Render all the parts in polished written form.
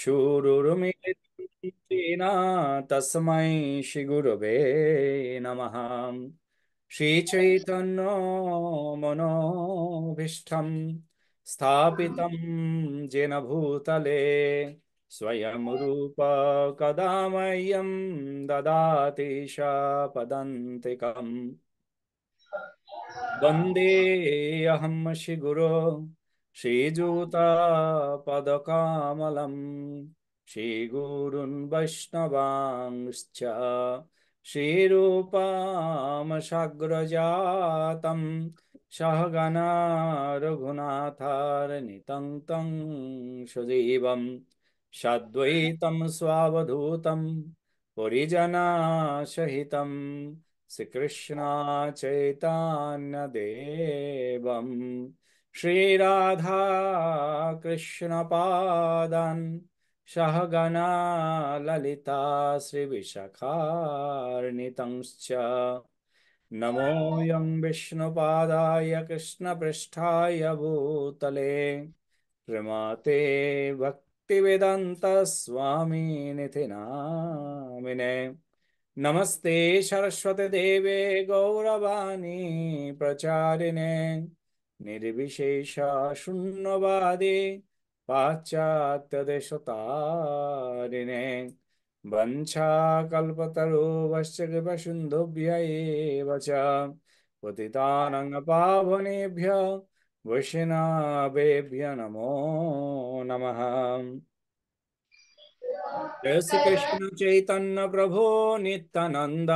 चक्षुरुर्मिलितं येन तस्मै श्रीगुरवे नमः। श्रीचैतन्यो मनोभीष्टं स्थापितं येन भूतले स्वयं रूप कदा मह्यं ददाति शापदन्तिकम्। वन्देऽहं श्रीगुरो श्रीयुतापदकमलं श्रीगुरून् वैष्णवांश्च श्रीरूपां साग्रजातं सहगणा रघुनाथार्नितं तं सजीवं साद्वैतं स्वावधूतं परिजनासहितं श्रीकृष्ण चैतन्य देवं श्रीराधा कृष्ण पादान् सहगणा ललिता श्रीविशाखान्वितंश्च नमोऽयं विष्णुपादाय कृष्णपृष्ठाय भूतले श्रीमते भक्तिवेदान्त स्वामिनिति नामिने। नमस्ते सरस्वती देवे गौरवाणी प्रचारिणे निर्विशेष शून्यवादी पाश्चात्य देशतारिणे वंशाकल्पतरुभ्यश्च कृपासिन्धुभ्य एव च पतितानां पावनेभ्यो वैष्णवेभ्यो नमो नमः। जय श्री कृष्ण चैतन्य प्रभु नित्यानंद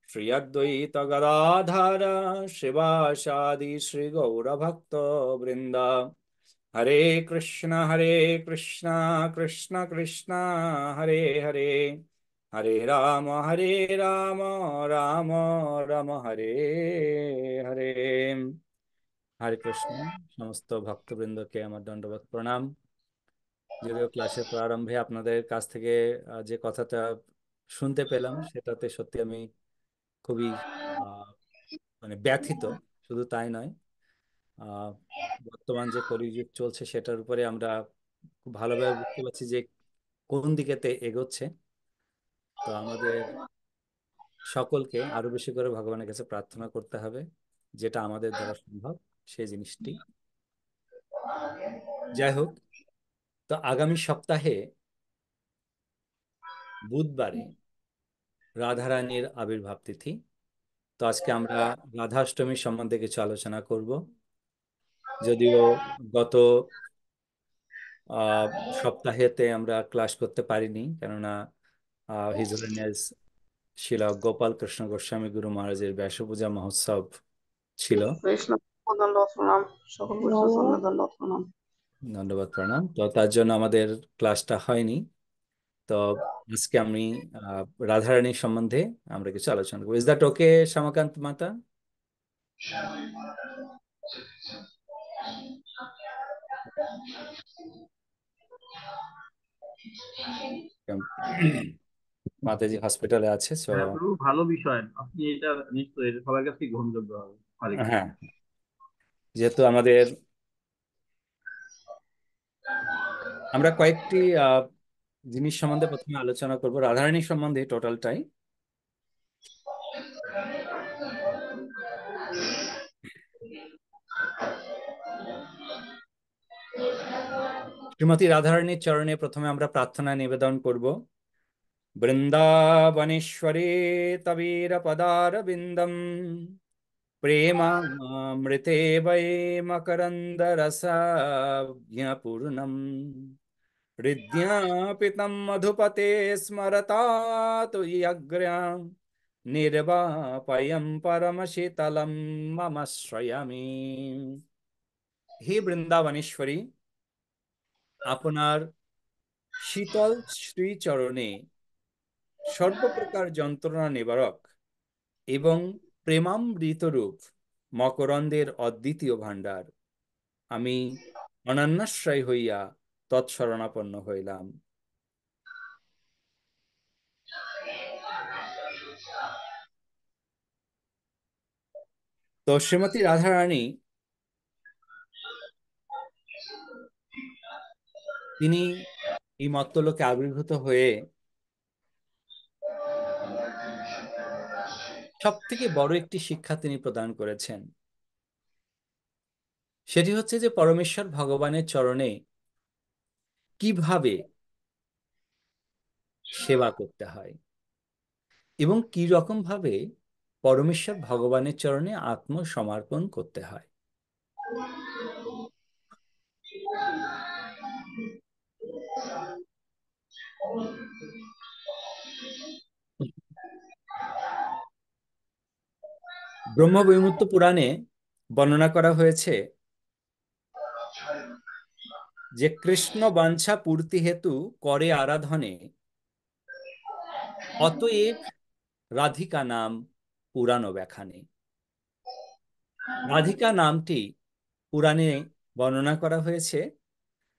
श्री अद्वैत गदाधर शिवासादि श्री गौर भक्त वृंद। हरे कृष्ण कृष्ण कृष्ण हरे हरे, हरे राम राम राम हरे हरे। हरे कृष्ण। समस्त ভক্তবৃন্দকে আমার দণ্ডবত প্রণাম। যদিও ক্লাসের প্রারম্ভে আপনাদের কাছ থেকে যে কথাটা শুনতে পেলাম সেটাতে সত্যি আমি খুবই আহ, মানে ব্যথিত। শুধু তাই নয়, আহ, বর্তমান যে কলিযুগ চলছে সেটার উপরে আমরা খুব ভালোভাবে বুঝতে পারছি যে কোন দিকেতে এগোচ্ছে। তো আমাদের সকলকে আরো বেশি করে ভগবানের কাছে প্রার্থনা করতে হবে, যেটা আমাদের দ্বারা সম্ভব সেই জিনিসটি। যাই হোক, তো আগামী সপ্তাহে বুধবারে রাধারানীর আবির্ভাব তিথি। তো আজকে আমরা রাধাষ্টমী সম্বন্ধে কিছু আলোচনা করব। যদিও গত আহ, সপ্তাহেতে আমরা ক্লাস করতে পারিনি, কেননা হিজ হোলিনেস শিলা গোপাল কৃষ্ণ গোস্বামী গুরু মহারাজের ব্যাসপূজা মহোৎসব ছিল। বৈষ্ণব দণ্ডবত প্রণাম, সকল বৈষ্ণব দণ্ডবত প্রণাম। ধন্যবাদ, প্রণাম। তো তার জন্য আমাদের ক্লাসটা হয়নি। তো আজকে আমি রাধারানী সম্বন্ধে আমরা কিছু আলোচনা করবো। ইজ দ্যাট ওকে, শ্যামাকান্ত মাতা? মাতাজি হসপিটালে আছে, সো হ্যাঁ প্রভু, ভালো বিষয়। আপনি এটা নিশ্চয়ই এটা সবার কাছে গ্রহণযোগ্য হবে। হরে কৃষ্ণ। হ্যাঁ, যেহেতু আমাদের আমরা কয়েকটি জিনিস সম্বন্ধে প্রথমে আলোচনা করব, রাধারানী সম্বন্ধে টোটালটাই। শ্রীমতী রাধারানীর চরণে প্রথমে আমরা প্রার্থনা নিবেদন করব। বৃন্দাবনেশ্বরী তবীর পদার বিন্দম প্রেমামৃতে বৈ মকরন্দ রসাজ্ঞপূর্ণম হৃদ্যাপিতম মধুপতে স্মরতাতু যজ্ঞাম নির্বাপয়ম পরম শীতলম মম শ্রয়ামি। হে বৃন্দাবনেশ্বরী, আপনার শীতল শ্রীচরণে সর্বপ্রকার যন্ত্রণা নিবারক এবং প্রেমামৃত রূপ মকরন্দের অদ্বিতীয় ভাণ্ডার আমি অনন্যাশ্রয় হইয়া তৎশরণাপন্ন হইলাম। তো শ্রীমতী রাধারানী তিনি এই মর্তলোকে আবির্ভূত হয়ে সব থেকে বড় একটি শিক্ষা তিনি প্রদান করেছেন। সেটি হচ্ছে যে পরমেশ্বর ভগবানের চরণে কিভাবে সেবা করতে হয় এবং কি রকম ভাবে পরমেশ্বর ভগবানের চরণে আত্মসমর্পণ করতে হয়। ব্রহ্মবৈবর্ত পুরাণে বর্ণনা করা হয়েছে যে কৃষ্ণ বাঞ্ছা পূর্তি হেতু করে আরাধনে, অতএব রাধিকা নাম পুরাণ ব্যাখ্যানে। রাধিকা নামটি পুরাণে বর্ণনা করা হয়েছে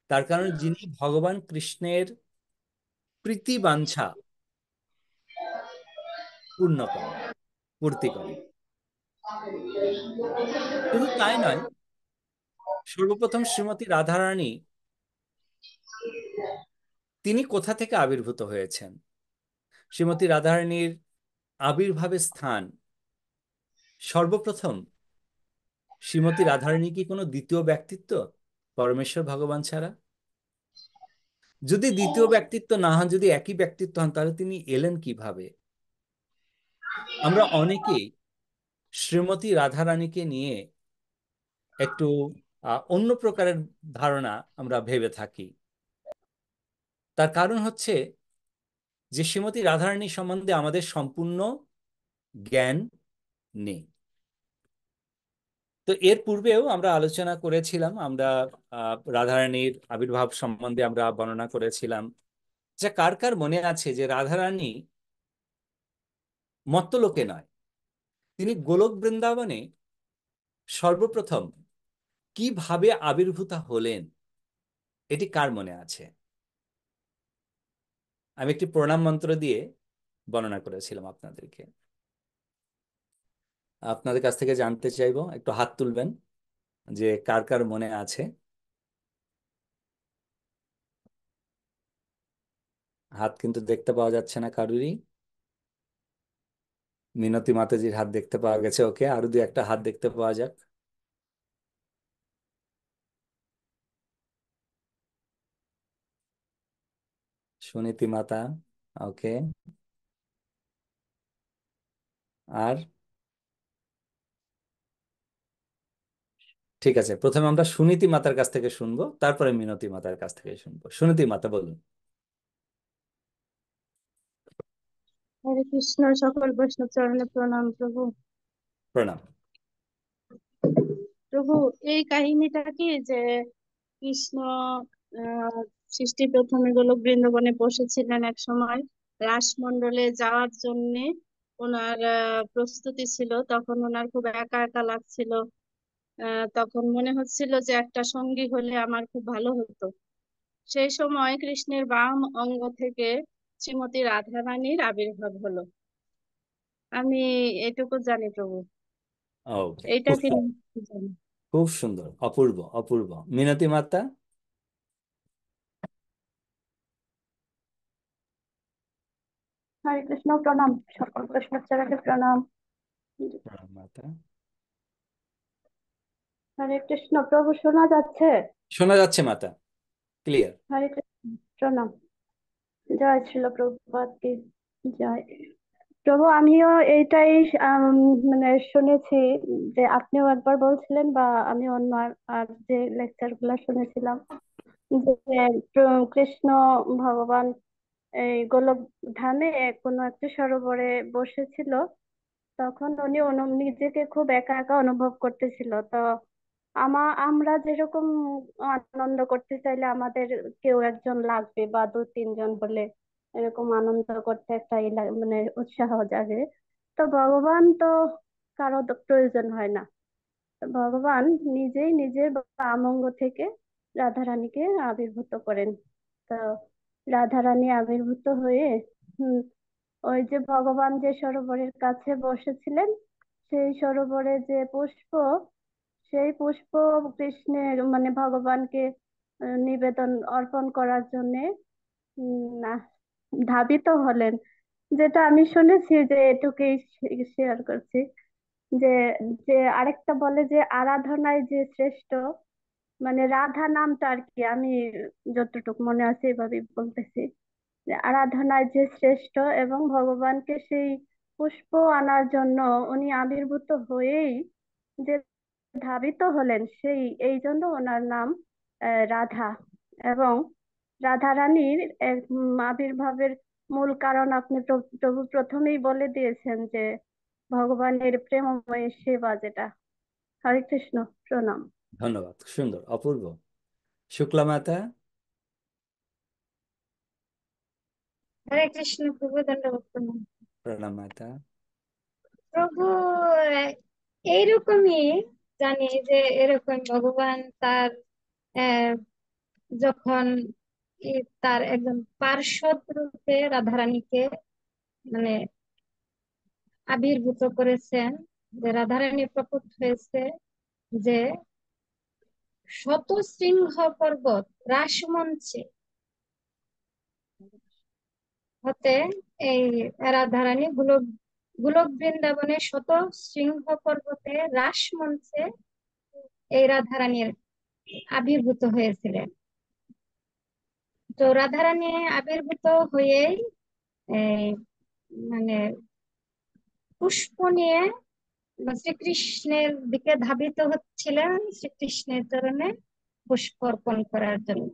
তার কারণ যিনি ভগবান কৃষ্ণের প্রীতি বাঞ্ছা পূর্ণ করেন, পূর্তি করেন। শুধু তাই নয়, সর্বপ্রথম শ্রীমতী রাধারানী তিনি কোথা থেকে আবির্ভূত হয়েছেন? শ্রীমতী রাধারানীর আবির্ভাবের স্থান সর্বপ্রথম শ্রীমতী রাধারানী কি কোনো দ্বিতীয় ব্যক্তিত্ব পরমেশ্বর ভগবান ছাড়া? যদি দ্বিতীয় ব্যক্তিত্ব না হন, যদি একই ব্যক্তিত্ব হন, তাহলে তিনি এলেন কিভাবে? আমরা অনেকেই শ্রীমতী রাধারানীকে নিয়ে একটু অন্য প্রকারের ধারণা আমরা ভেবে থাকি। তার কারণ হচ্ছে যে শ্রীমতী রাধারানী সম্বন্ধে আমাদের সম্পূর্ণ জ্ঞান নেই। তো এর পূর্বেও আমরা আলোচনা করেছিলাম, আমরা রাধারানীর আবির্ভাব সম্বন্ধে আমরা বর্ণনা করেছিলাম। যা কার কার মনে আছে যে রাধারানী মর্ত্যলোকে নয়, তিনি গোলক বৃন্দাবনে সর্বপ্রথম কিভাবে আবির্ভূত হলেন, এটি কার মনে আছে? আমি একটি প্রণাম মন্ত্র দিয়ে বর্ণনা করেছিলাম আপনাদেরকে। আপনাদের কাছ থেকে জানতে চাইবো, একটু হাত তুলবেন যে কার কার মনে আছে। হাত কিন্তু দেখতে পাওয়া যাচ্ছে না কারুরই। মিনতি মাতাজির হাত দেখতে পাওয়া গেছে, ওকে, আরো দু একটা হাত দেখতে পাওয়া যাক। সুনীতি মাতা, ওকে। আর ঠিক আছে, প্রথমে আমরা সুনীতি মাতার কাছ থেকে শুনবো, তারপরে মিনতি মাতার কাছ থেকে শুনবো। সুনীতি মাতা বলুন। হরে কৃষ্ণ, সকল বৈষ্ণব চরণে প্রণাম প্রভু। প্রণাম। প্রভু, এই কাহিনীটা কি যে কৃষ্ণ সৃষ্টি প্রথমে গোলক বৃন্দাবনে বসেছিলেন এক সময়, রাসমণ্ডলে যাওয়ার জন্য ওনার প্রস্তুতি ছিল। তখন ওনার খুব একা একা লাগছিল। তখন মনে হচ্ছিল যে একটা সঙ্গী হলে আমার খুব ভালো হতো। সেই সময় কৃষ্ণের বাম অঙ্গ থেকে শ্রীমতী রাধারানীর আবির্ভাব হলো। আমি এটুকু জানি প্রভু, ওকে, এইটা খুব কি সুন্দর, জানি। খুব সুন্দর, অপূর্ব অপূর্ব। মিনতি মাতা। হরে কৃষ্ণ, প্রণাম সকল বৈষ্ণব চরণে প্রণাম। প্রণাম মাতা। হরে কৃষ্ণ প্রভু, শোনা যাচ্ছে? শোনা যাচ্ছে মাতা, ক্লিয়ার। হরে কৃষ্ণ, প্রণাম। জয় ছিল প্রভুপাদ কি জয়। প্রভু, আমিও এইটাই মানে শুনেছি যে আপনিও একবার বলছিলেন, বা আমি অন্য আর যে লেকচার গুলা শুনেছিলাম, যে কৃষ্ণ ভগবান এই গোলক ধামে কোনো একটা সরোবরে বসেছিল। তখন উনি নিজেকে খুব একা একা অনুভব করতেছিল। তো আমরা যেরকম আনন্দ করতে চাইলে আমাদের কেউ একজন লাগবে, বা দু তিনজন হলে এরকম আনন্দ করতে একটা মানে উৎসাহ জাগে। তো ভগবান তো কারো প্রয়োজন হয় না। তো ভগবান নিজেই নিজের বাম অঙ্গ থেকে রাধারানীকে আবির্ভূত করেন। তো রাধারানী আবির্ভূত হয়ে ওই যে ভগবান যে সরোবরের কাছে বসেছিলেন, সেই সরোবরে যে পুষ্প, সেই পুষ্প কৃষ্ণের মানে ভগবানকে নিবেদন অর্পণ করার জন্য না, ধাবিত হলেন, যেটা আমি শুনেছি, যে এটুকুই শেয়ার করছি। যে যে আরেকটা বলে যে আরাধনায় যে শ্রেষ্ঠ, মানে রাধা নামটা আর কি, আমি যতটুকু মনে আছে এভাবেই বলতেছি, যে আরাধনায় যে শ্রেষ্ঠ এবং ভগবানকে সেই পুষ্প আনার জন্য উনি আবির্ভূত হয়েই যে ধাবিত হলেন, সেই এই জন্য ওনার নাম রাধা। এবং রাধা রানীর আবির্ভাবের মূল কারণ আপনি প্রভু প্রথমেই বলে দিয়েছেন, যে ভগবানের প্রেমময় সেবা যেটা। হরে কৃষ্ণ, প্রণাম। ধন্যবাদ, সুন্দর, অপূর্ব। শুক্লা মাতা। হরে কৃষ্ণ প্রভু, দণ্ডবত প্রণাম। প্রণাম মাতা। প্রভু, এইরকমই জানি যে এরকম ভগবান তার আহ, যখন তার একজন পার্ষদ রূপে রাধারানীকে মানে আবির্ভূত করেছেন, যে রাধারানী প্রকট হয়েছে, যে শতশৃঙ্গ পর্বত রাসমঞ্চে হতে এই রাধারানী গোলক গোলক বৃন্দাবনে শত সিংহ পর্বতে রাসমঞ্চে এই রাধারানীর আবির্ভূত হয়েছিলেন। তো রাধারানী আবির্ভূত হয়েই এই মানে পুষ্প নিয়ে শ্রীকৃষ্ণের দিকে ধাবিত হচ্ছিলেন, শ্রীকৃষ্ণের চরণে পুষ্প অর্পণ করার জন্য।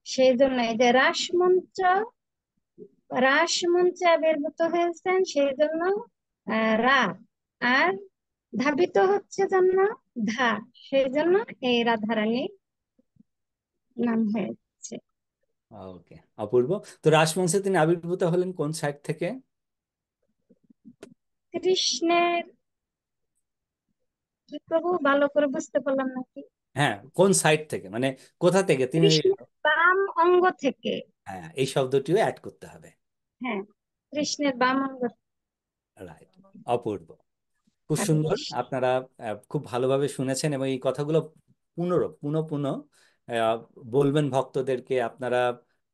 সেই জন্য এই যে রাসমঞ্চে আবির্ভূত হয়েছেন, সেই জন্য রা, আর ধাবিত হচ্ছে জন্য ধা, সেই জন্য এই রাধারানীর নাম হয়েছে। ওকে, অপূর্ব। তো রাসমঞ্চে তিনি আবির্ভূত হলেন কোন সাইড থেকে? কৃষ্ণের, কি প্রভু ভালো করে বুঝতে পারলাম নাকি? হ্যাঁ, কোন সাইড থেকে, মানে কোথা থেকে তিনি? কৃষ্ণের বাম অঙ্গ থেকে। হ্যাঁ, এই শব্দটিও অ্যাড করতে হবে। হ্যাঁ, কৃষ্ণের বাম অঙ্গ। রাইট, অপূর্ব, খুব সুন্দর। আপনারা খুব ভালোভাবে শুনেছেন এবং এই কথাগুলো পুনঃ পুনঃ আহ, বলবেন ভক্তদেরকে। আপনারা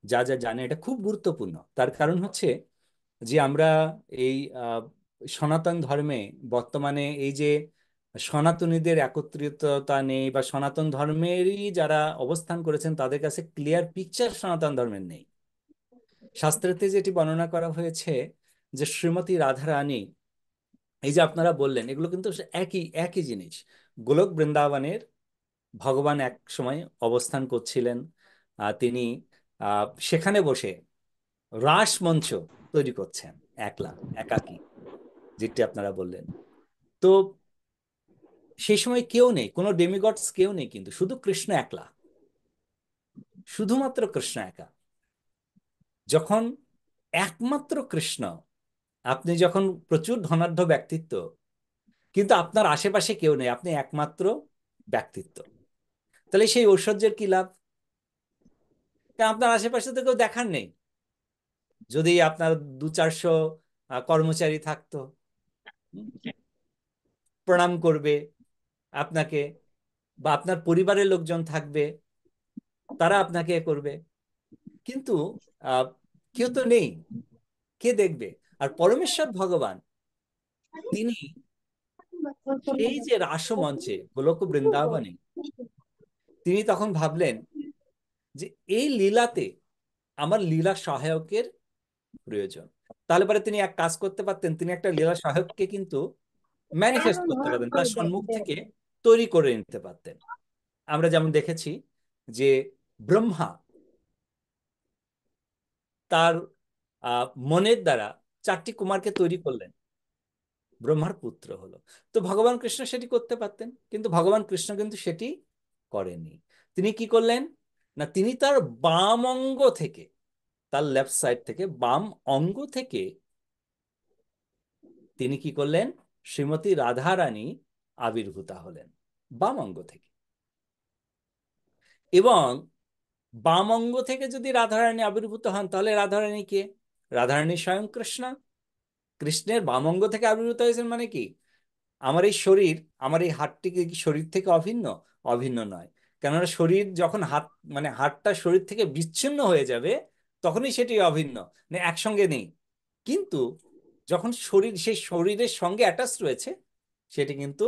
যা যা জানেন এটা খুব গুরুত্বপূর্ণ। তার কারণ হচ্ছে যে আমরা এই সনাতন ধর্মে বর্তমানে এই যে সনাতনীদের একত্রিততা নেই, বা সনাতন ধর্মেরই যারা অবস্থান করেছেন তাদের কাছে ক্লিয়ার পিকচার সনাতন ধর্মের নেই। শাস্ত্রেতে যেটি বর্ণনা করা হয়েছে যে শ্রীমতী রাধারানী, এই যে আপনারা বললেন, এগুলো কিন্তু একই একই জিনিস। গোলক বৃন্দাবনের ভগবান এক সময় অবস্থান করছিলেন। তিনি সেখানে বসে রাসমঞ্চ তৈরি করছেন, একলা একাকী, যেটি আপনারা বললেন। তো সেই সময় কেউ নেই, কোনো ডেমিগডস কেউ নেই, কিন্তু শুধু কৃষ্ণ একলা, শুধুমাত্র কৃষ্ণ একা। যখন একমাত্র কৃষ্ণ, আপনি যখন প্রচুর ধনাঢ্য ব্যক্তিত্ব, কিন্তু আপনার আশেপাশে কেউ নেই, আপনি একমাত্র ব্যক্তিত্ব, তাহলে সেই ঐশ্বর্যের কি লাভ? কারণ আপনার আশেপাশে তো কেউ দেখার নেই। যদি আপনার 200-400 কর্মচারী থাকতো, প্রণাম করবে আপনাকে, বা আপনার পরিবারের লোকজন থাকবে, তারা আপনাকে করবে, কিন্তু আহ, কেউ তো নেই, কে দেখবে? আর পরমেশ্বর ভগবান তিনি সেই যে রাসমঞ্চে গোলক বৃন্দাবনে, তিনি তখন ভাবলেন যে এই লীলাতে আমার লীলা সহায়কের প্রয়োজন। তাহলে পরে তিনি এক কাজ করতে পারতেন, তিনি একটা লীলা সহায়ককে কিন্তু ম্যানিফেস্ট করতে পারতেন, তার সম্মুখ থেকে তৈরি করে নিতে পারতেন। আমরা যেমন দেখেছি যে ব্রহ্মা তার মনের দ্বারা 4টি কুমারকে তৈরি করলেন, ব্রহ্মার পুত্র হলো। তো ভগবান কৃষ্ণ সেটি করতে পারতেন, কিন্তু ভগবান কৃষ্ণ কিন্তু সেটি করেননি। তিনি কি করলেন না, তিনি তার বাম অঙ্গ থেকে, তার লেফট সাইড থেকে, বাম অঙ্গ থেকে তিনি কি করলেন, শ্রীমতী রাধারানী আবির্ভূতা হলেন বাম অঙ্গ থেকে। এবং বাম অঙ্গ থেকে যদি রাধারানী আবির্ভূত হন, তাহলে রাধারানী কে? রাধারানী স্বয়ং কৃষ্ণ। কৃষ্ণের বাম অঙ্গ থেকে আবির্ভূত হয়েছেন মানে কি? আমার এই শরীর, আমার এই হাতটি কি শরীর থেকে অভিন্ন? অভিন্ন নয়। কেননা শরীর যখন হাত, মানে হাতটা শরীর থেকে বিচ্ছিন্ন হয়ে যাবে, তখনই সেটি অভিন্ন, মানে একসঙ্গে নেই। কিন্তু যখন সেই শরীরের সঙ্গে অ্যাটাচ রয়েছে, সেটি কিন্তু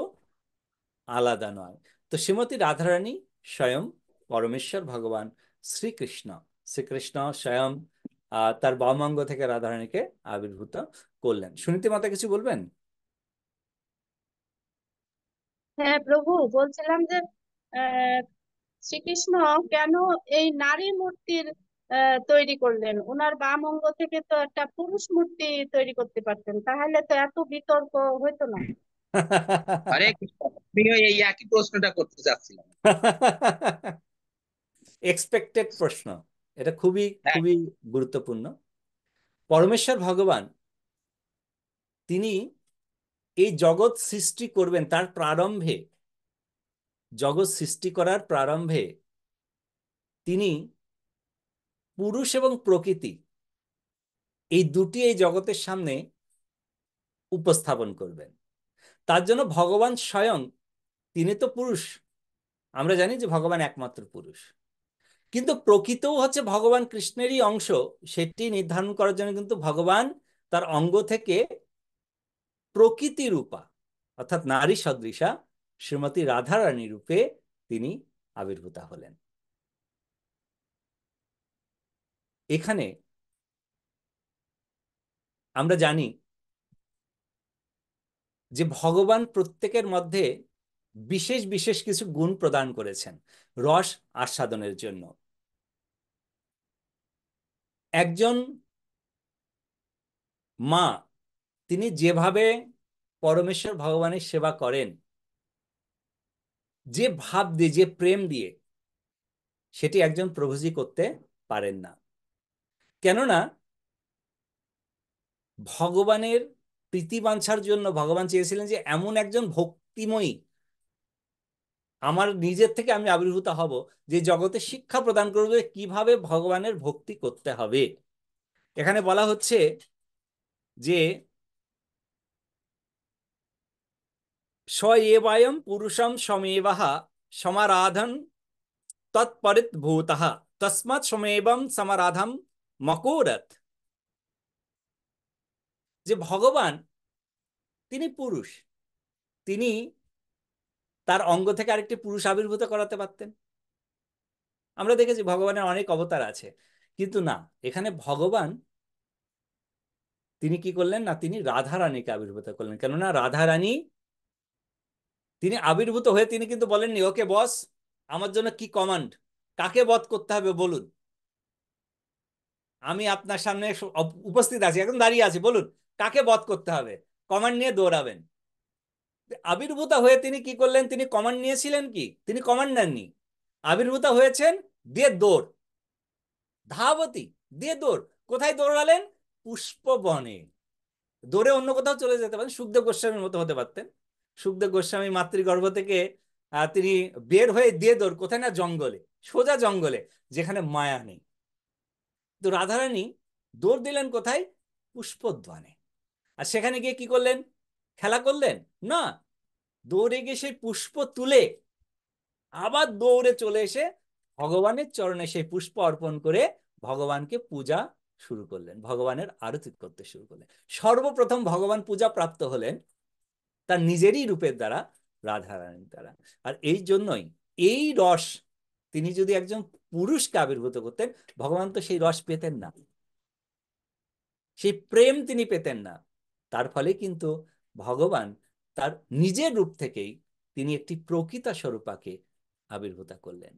আলাদা নয়। তো শ্রীমতী রাধারানী স্বয়ং পরমেশ্বর ভগবান শ্রীকৃষ্ণ। শ্রীকৃষ্ণ স্বয়ং তার বামাঙ্গ থেকে রাধারানীকে আবির্ভূত করলেন। সুনীতি মাতা কিছু বলবেন? হ্যাঁ প্রভু, বলছিলাম যে আহ শ্রীকৃষ্ণ কেন এই নারী মূর্তির তৈরি করলেন? ওনার বাম অঙ্গ থেকে তো একটা পুরুষ মূর্তি তৈরি করতে পারতেন, তাহলে তো এত বিতর্ক হইতো না। হরে কৃষ্ণ, আমিও এই একই প্রশ্নটা করতে চাচ্ছিলাম। এক্সপেক্টেড প্রশ্ন, এটা খুবই হ্যাঁ, খুবই গুরুত্বপূর্ণ। পরমেশ্বর ভগবান তিনি এই জগৎ সৃষ্টি করবেন, তার প্রারম্ভে, জগৎ সৃষ্টি করার প্রারম্ভে তিনি পুরুষ এবং প্রকৃতি এই দুটি এই জগতের সামনে উপস্থাপন করবেন। তার জন্য ভগবান স্বয়ং, তিনি তো পুরুষ, আমরা জানি যে ভগবান একমাত্র পুরুষ, কিন্তু প্রকৃতও হচ্ছে ভগবান কৃষ্ণেরই অংশ। সেটি নির্ধারণ করার জন্য কিন্তু ভগবান তার অঙ্গ থেকে প্রকৃতি রূপা, অর্থাৎ নারী সদৃশা শ্রীমতী রাধারানী রূপে তিনি আবির্ভূত হলেন। এখানে আমরা জানি যে ভগবান প্রত্যেকের মধ্যে বিশেষ বিশেষ কিছু গুণ প্রদান করেছেন রস আস্বাদনের জন্য। একজন মা তিনি যেভাবে পরমেশ্বর ভগবানের সেবা করেন, যে ভাব দিয়ে, যে প্রেম দিয়ে, সেটি একজন প্রভুজি করতে পারেন না। কেননা ভগবানের প্রীতি বাঞ্ছার জন্য ভগবান চেয়েছিলেন যে এমন একজন ভক্তিময়ী আমার নিজের থেকে আমি আবির্ভূত হব, যে জগতে শিক্ষা প্রদান করবে কিভাবে ভগবানের ভক্তি করতে হবে। এখানে বলা হচ্ছে যে স এবায়ম পুরুষম সমেবহ সমারাধন তৎপরিতভূতঃ তস্মাৎ সমেবম সমারাধম মকোরথ। যে ভগবান তিনি পুরুষ, তিনি তার অঙ্গ থেকে আরেকটি পুরুষ আবির্ভূত করাতে পারতেন। আমরা দেখেছি ভগবানের অনেক অবতার আছে, কিন্তু না, এখানে ভগবান তিনি কি করলেন না, তিনি রাধারানীকে আবির্ভূত করলেন। কেননা রাধারানী তিনি আবির্ভূত হয়ে তিনি কিন্তু বলেননি, ওকে বস, আমার জন্য কি কমান্ড, কাকে বধ করতে হবে বলুন, আমি আপনার সামনে উপস্থিত আছি, এখন দাঁড়িয়ে আছি, বলুন কাকে বধ করতে হবে, কমান্ড নিয়ে দৌড়াবেন। আবির্ভূত হয়ে তিনি কি করলেন, তিনি কমান্ড নিয়েছিলেন কি? তিনি কমান্ড নেননি। আবির্ভূত হয়েছেন, দিয়ে দৌড়, ধাবতী, দিয়ে দৌড়। কোথায় দৌড়ালেন? পুষ্পবনে। দৌড়ে অন্য কোথাও চলে যেতে পারেন, সুখদেব গোস্বামীর মতো হতে পারতেন। সুখদেব গোস্বামী মাতৃগর্ভ থেকে তিনি বের হয়ে দিয়ে দৌড় কোথায় না, জঙ্গলে, সোজা জঙ্গলে, যেখানে মায়া নেই। তো রাধারানী দৌড় দিলেন কোথায়? পুষ্পোদ্যানে। আর সেখানে গিয়ে কি করলেন? খেলা করলেন না, দৌড়ে গিয়ে সেই পুষ্প তুলে আবার দৌড়ে চলে এসে ভগবানের চরণে সেই পুষ্প অর্পণ করে ভগবানকে পূজা শুরু করলেন, ভগবানের আরতি করতে শুরু করলেন। সর্বপ্রথম ভগবান পূজা প্রাপ্ত হলেন তার নিজেরই রূপের দ্বারা, রাধারানীর দ্বারা। আর এই জন্যই এই রস তিনি যদি একজন পুরুষকে আবির্ভূত করতেন, ভগবান তো সেই রস পেতেন না, সেই প্রেম তিনি পেতেন না। তার ফলে কিন্তু ভগবান তার নিজের রূপ থেকেই তিনি একটি প্রকৃত স্বরূপাকে আবির্ভূত করলেন।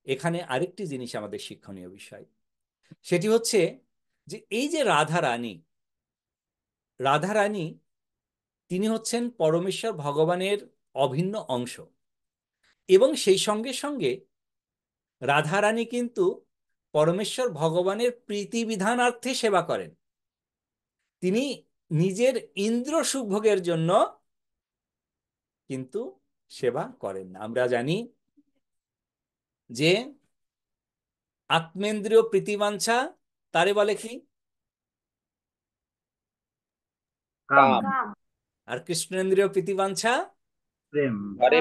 এখানে আরেকটি জিনিস আমাদের শিক্ষণীয় বিষয়, সেটি হচ্ছে যে এই যে রাধারানী, রাধারানী তিনি হচ্ছেন পরমেশ্বর ভগবানের অভিন্ন অংশ, এবং সেই সঙ্গে সঙ্গে রাধারানী কিন্তু পরমেশ্বর ভগবানের প্রীতিবিধানার্থে সেবা করেন। তিনি নিজের ইন্দ্র সুখভোগের জন্য কিন্তু সেবা করেন না। আমরা জানি যে আত্মেন্দ্রিয় প্রীতিবাঞ্ছা তারে বলে কি? কাম, কাম। আর কৃষ্ণেন্দ্রিয় প্রীতিবাঞ্ছা প্রেম। হরে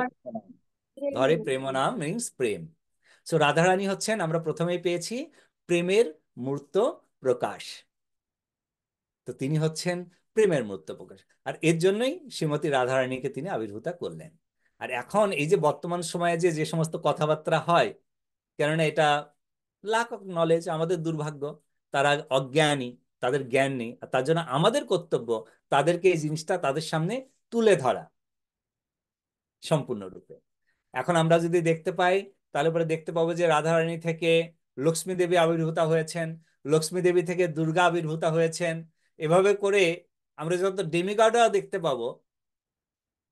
ধরে প্রেম নাম মিন্স প্রেম। সো রাধারানী হচ্ছেন, আমরা প্রথমেই পেয়েছি, প্রেমের মূর্ত প্রকাশ। তো তিনি হচ্ছেন প্রেমের মূর্ত প্রকাশ, আর এর জন্যই শ্রীমতী রাধারানীকে তিনি আবির্ভূতা করলেন। আর এখন এই যে বর্তমান সময়ে যে যে সমস্ত কথাবার্তা হয়, কেননা এটা ল্যাক অফ নলেজ, আমাদের দুর্ভাগ্য, তারা অজ্ঞানী, তাদের জ্ঞান নেই, আর তার জন্য আমাদের কর্তব্য তাদেরকে এই জিনিসটা তাদের সামনে তুলে ধরা সম্পূর্ণরূপে। এখন আমরা যদি দেখতে পাই, তাহলে পরে দেখতে পাবো যে রাধারানী থেকে লক্ষ্মী দেবী আবির্ভূতা হয়েছেন, লক্ষ্মী দেবী থেকে দুর্গা আবির্ভূতা হয়েছেন। এভাবে করে আমরা যত ডেমিগডও দেখতে পাবো,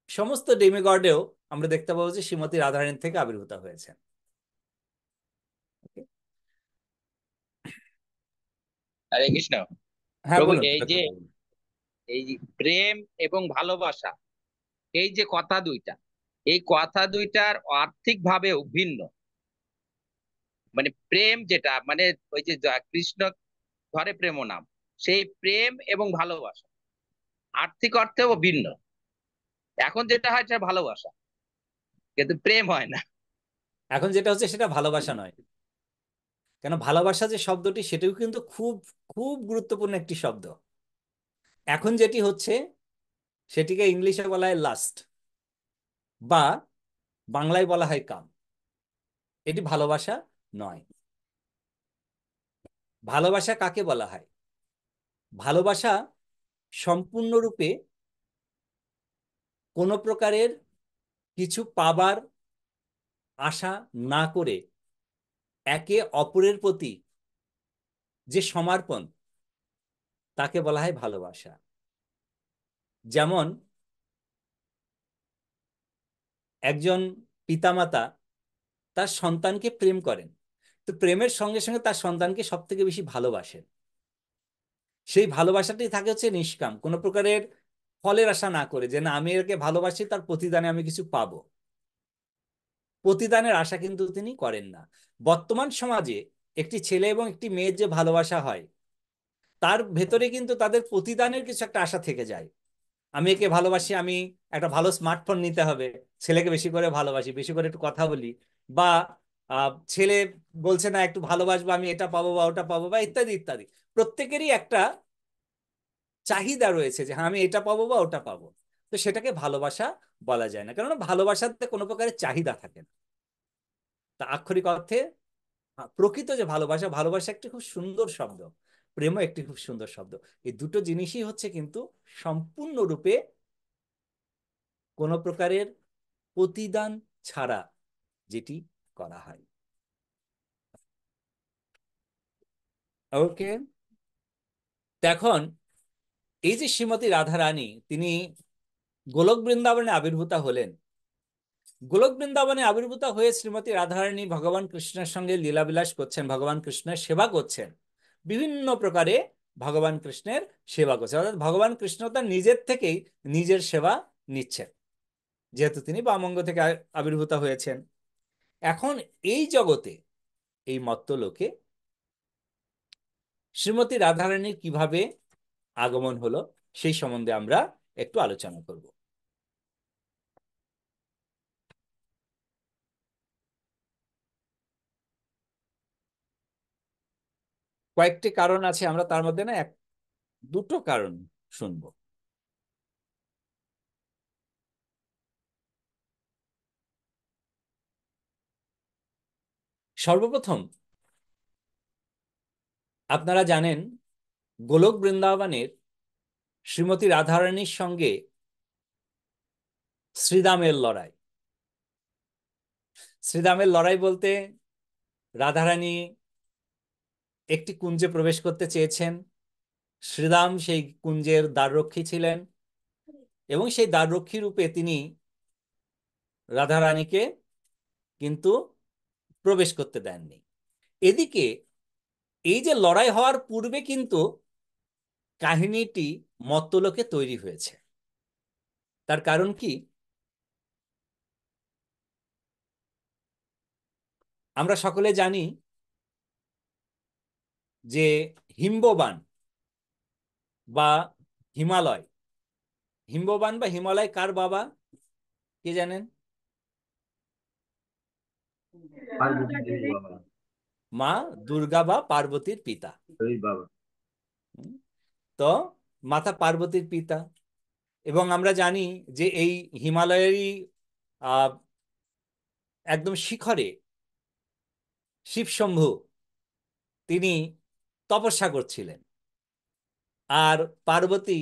সমস্ত ডেমিগডেও আমরা দেখতে পাবো যে শ্রীমতী রাধারানী থেকে আবির্ভূতা হয়েছেন। Okay? হরে কৃষ্ণ। হ্যাঁ প্রভু, বলুন। এই যে প্রেম এবং ভালোবাসা, এই যে কথা দুইটা, এই কথা দুইটার আর্থিক ভাবেও ভিন্ন। মানে প্রেম যেটা, মানে ওই যে কৃষ্ণ ধরে প্রেম নাম, সেই প্রেম এবং ভালোবাসা আর্থিক অর্থেও ভিন্ন। এখন যেটা হয় সেটা ভালোবাসা, কিন্তু প্রেম হয় না। এখন যেটা হচ্ছে সেটা ভালোবাসা নয়, কেন ভালোবাসা যে শব্দটি সেটাও কিন্তু খুব খুব গুরুত্বপূর্ণ একটি শব্দ। এখন যেটি হচ্ছে সেটিকে ইংলিশে বলা হয় লাস্ট, বা বাংলায় বলা হয় কাম। এটি ভালোবাসা নয়। ভালোবাসা কাকে বলা হয়? ভালোবাসা সম্পূর্ণরূপে কোনো প্রকারের কিছু পাবার আশা না করে একে অপরের প্রতি যে সমর্পণ, তাকে বলা হয় ভালোবাসা। যেমন একজন পিতামাতা তার সন্তানকে প্রেম করেন, তো প্রেমের সঙ্গে সঙ্গে তার সন্তানকে সব থেকে বেশি ভালোবাসেন। সেই ভালোবাসাটাই থাকে হচ্ছে নিষ্কাম, কোনো প্রকারের ফলের আশা না করে, যে না আমি একে ভালোবাসি, তার প্রতিদানে আমি কিছু পাবো। প্রতিদানের আশা কিন্তু তিনি করেন না। বর্তমান সমাজে একটি ছেলে এবং একটি মেয়ের যে ভালোবাসা হয়, তার ভেতরে কিন্তু তাদের প্রতিদানের কিছু একটা আশা থেকে যায়। আমি একে ভালোবাসি, আমি একটা ভালো স্মার্টফোন নিতে হবে, ছেলেকে বেশি করে ভালোবাসি, বেশি করে একটু কথা বলি, বা ছেলে বলছে না একটু ভালোবাসবো, আমি এটা পাবো বা ওটা পাবো বা ইত্যাদি ইত্যাদি। প্রত্যেকেরই একটা চাহিদা রয়েছে যে হ্যাঁ আমি এটা পাবো বা ওটা পাবো। তো সেটাকে ভালোবাসা বলা যায় না, কেননা ভালোবাসাতে কোনো প্রকারের চাহিদা থাকে না। তা আক্ষরিক অর্থে প্রকৃত যে ভালোবাসা, ভালোবাসা একটি খুব সুন্দর শব্দ, প্রেমও একটি খুব সুন্দর শব্দ। এই দুটো জিনিসই হচ্ছে কিন্তু সম্পূর্ণরূপে কোনো প্রকারের প্রতিদান ছাড়া যেটি করা হয়। ওকে, এখন এই যে শ্রীমতী রাধারানী তিনি গোলক বৃন্দাবনে আবির্ভূতা হলেন, গোলক বৃন্দাবনে আবির্ভূত হয়ে শ্রীমতী রাধারানী ভগবান কৃষ্ণের সঙ্গে লীলাবিলাস করছেন, ভগবান কৃষ্ণের সেবা করছেন, বিভিন্ন প্রকারে ভগবান কৃষ্ণের সেবা করছেন। অর্থাৎ ভগবান কৃষ্ণ তার নিজের থেকেই নিজের সেবা নিচ্ছেন, যেহেতু তিনি বামঙ্গ থেকে আবির্ভূত হয়েছেন। এখন এই জগতে, এই মর্ত্যলোকে শ্রীমতী রাধারানীর কিভাবে আগমন হলো সেই সম্বন্ধে আমরা একটু আলোচনা করব। কয়েকটি কারণ আছে, আমরা তার মধ্যে না দুটো কারণ শুনবো। সর্বপ্রথম আপনারা জানেন গোলক বৃন্দাবনের শ্রীমতী রাধারানীর সঙ্গে শ্রীদামের লড়াই। শ্রীদামের লড়াই বলতে রাধারানী একটি কুঞ্জে প্রবেশ করতে চেয়েছেন, শ্রীদাম সেই কুঞ্জের দ্বাররক্ষী ছিলেন, এবং সেই দ্বাররক্ষী রূপে তিনি রাধারানীকে কিন্তু প্রবেশ করতে দেননি। এদিকে এই যে লড়াই হওয়ার পূর্বে কিন্তু কাহিনীটি মত্তলোকে তৈরি হয়েছে। তার কারণ কি? আমরা সকলে জানি যে হিমবান বা হিমালয়, হিমবান বা হিমালয় কার বাবা কে জানেন? পার্বতী দেবীর বাবা। মা দুর্গা বা পার্বতীর পিতা। এই বাবা। হুম, তো মাতা পার্বতীর পিতা। এবং আমরা জানি যে এই হিমালয়েরই আহ একদম শিখরে শিবশম্ভু তিনি তপস্যা করছিলেন। আর পার্বতী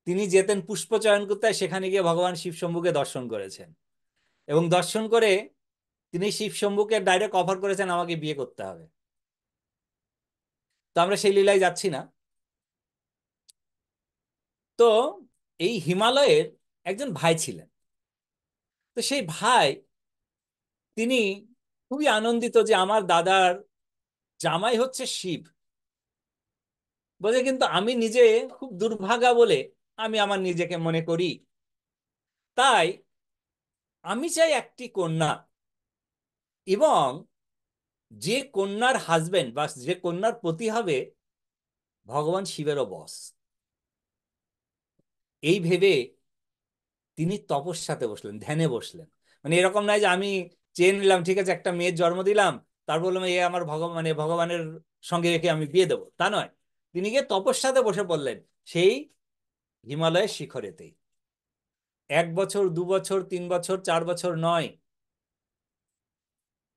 তিনি যেতেন পুষ্পচয়ন করতে, সেখানে গিয়ে ভগবান শিবশম্ভুকে দর্শন করেছেন। এবং দর্শন করে তিনি শিবশম্ভুকে ডাইরেক্ট অফার করেছেন আমাকে বিয়ে করতে হবে। তো আমরা সেই লীলায় যাচ্ছি না। তো এই হিমালয়ের একজন ভাই ছিলেন। তো সেই ভাই তিনি খুবই আনন্দিত যে আমার দাদার জামাই হচ্ছে শিব। বলে কিন্তু আমি নিজে খুব দুর্ভাগা বলে আমি আমার নিজেকে মনে করি, তাই আমি চাই একটি কন্যা, এবং যে কন্যার হাজবেন্ড বা যে কন্যার পতি হবে ভগবান শিবেরও বস। এই ভেবে তিনি তপস্যাতে বসলেন, ধ্যানে বসলেন। মানে এরকম নয় যে আমি চেয়ে নিলাম ঠিক আছে একটা মেয়ের জন্ম দিলাম, তারপর বললাম এ আমার মানে ভগবানের সঙ্গে রেখে আমি বিয়ে দেবো, তা নয়। তিনি গিয়ে তপস্যাতে বসে পড়লেন সেই হিমালয়ের শিখরেতেই। 1 বছর, 2 বছর, 3 বছর, 4 বছর নয়,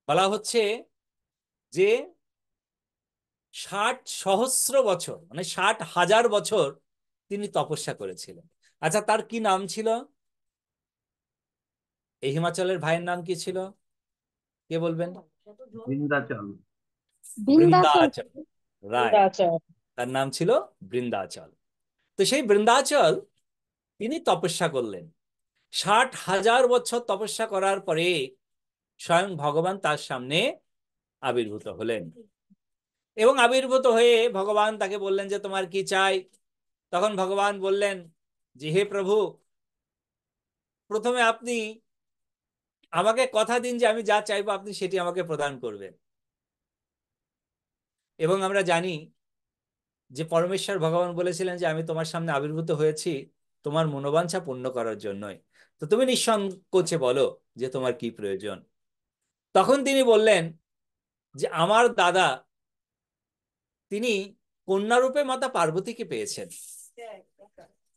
বলা হচ্ছে যে 60 সহস্র বছর, মানে 60,000 বছর তিনি তপস্যা করেছিলেন। আচ্ছা, তার কি নাম ছিল? এই হিমাচলের ভাইয়ের নাম কি ছিল, কে বলবেন? বিন্ধ্যাচল। বিন্দাচল। বৃন্দাচল, রায়। তার নাম ছিল বৃন্দাচল। তো সেই বৃন্দাচল তিনি তপস্যা করলেন। 60,000 বছর তপস্যা করার পরে স্বয়ং ভগবান তার সামনে আবির্ভূত হলেন। এবং আবির্ভূত হয়ে ভগবান তাকে বললেন যে তোমার কি চাই? তখন ভগবান বললেন যে হে প্রভু, প্রথমে আপনি আমাকে কথা দিন যে আমি যা চাইবো আপনি সেটি আমাকে প্রদান করবেন। এবং আমরা জানি যে পরমেশ্বর ভগবান বলেছিলেন যে আমি তোমার সামনে আবির্ভূত হয়েছি তোমার মনোবাঞ্ছা পূর্ণ করার জন্যই, তো তুমি নিঃসংকোচে বলো যে তোমার কি প্রয়োজন। তখন তিনি বললেন যে আমার দাদা তিনি কন্যারূপে মাতা পার্বতীকে পেয়েছেন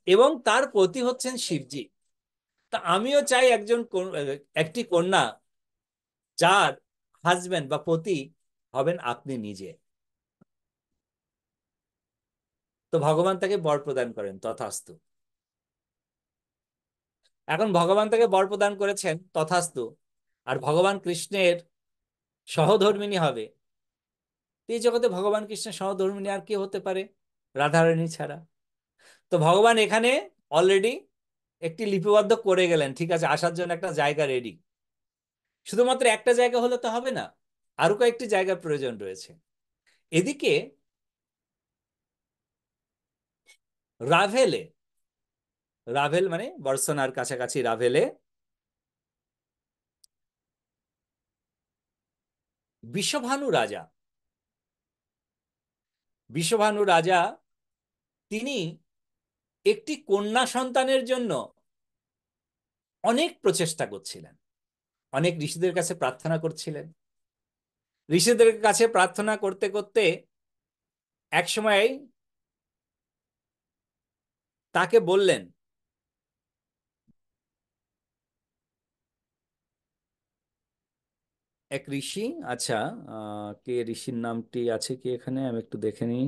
এবং তার পতি হচ্ছেন শিবজি। তা আমিও চাই একটি কন্যা যার হাজবেন্ড বা পতি হবেন আপনি নিজে। তো ভগবান তাকে বর প্রদান করেন, তথাস্তু। এখন ভগবান তাকে বর প্রদান করেছেন, তথাস্তু। আর ভগবান কৃষ্ণের সহধর্মিণী হবে। এই জগতে ভগবান কৃষ্ণের সহধর্মিণী আর কে হতে পারে রাধারানী ছাড়া? তো ভগবান এখানে অলরেডি একটি লিপিবদ্ধ করে গেলেন, ঠিক আছে আসার জন্য একটা জায়গা রেডি। শুধুমাত্র একটা জায়গা হলে তো হবে না, আরো কয়েকটি জায়গার প্রয়োজন রয়েছে। এদিকে রাভেলে, রাভেল মানে বর্ষনার কাছাকাছি রাভেলে বিষভানু রাজা, বিষভানু রাজা তিনি একটি কন্যা সন্তানের জন্য অনেক প্রচেষ্টা করছিলেন, অনেক ঋষিদের কাছে প্রার্থনা করছিলেন। ঋষিদের কাছে প্রার্থনা করতে করতে এক সময় তাকে বললেন, এক ঋষি, আচ্ছা কে ঋষির নামটি আছে কি এখানে, আমি একটু দেখে নিই।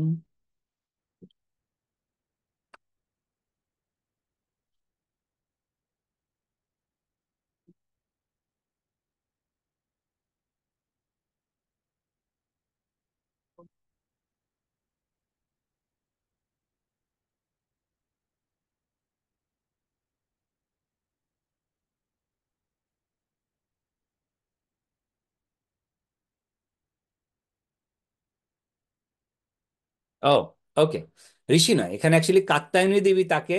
ও, ওকে। ঋষি নয়, এখানে অ্যাকচুয়ালি কাত্যায়নী দেবী তাকে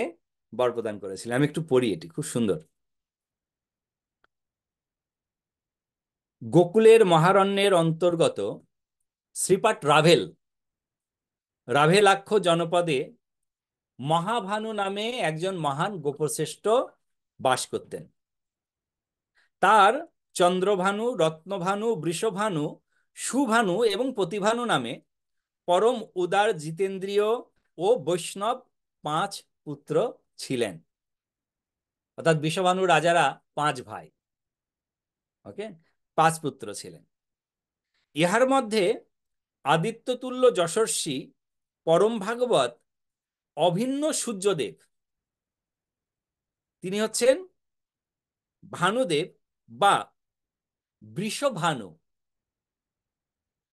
বর প্রদান করেছিলেন। আমি একটু পড়ি, এটি খুব সুন্দর। গোকুলের মহারণ্যের অন্তর্গত শ্রীপাট রাভেল, রাভেলাক্ষ জনপদে মহাভানু নামে একজন মহান গোপশ্রেষ্ঠ বাস করতেন। তার চন্দ্রভানু, রত্নভানু, বৃষভানু সুভানু এবং প্রতিভানু নামে পরম উদার জিতেন্দ্রীয় ও বৈষ্ণব 5 পুত্র ছিলেন। অর্থাৎ বৃষভানু রাজারা 5 ভাই, ওকে, 5 পুত্র ছিলেন। ইহার মধ্যে আদিত্যতুল্য যশস্বী পরম ভাগবত অভিন্ন সূর্যদেব, তিনি হচ্ছেন ভানুদেব বা বৃষভানু,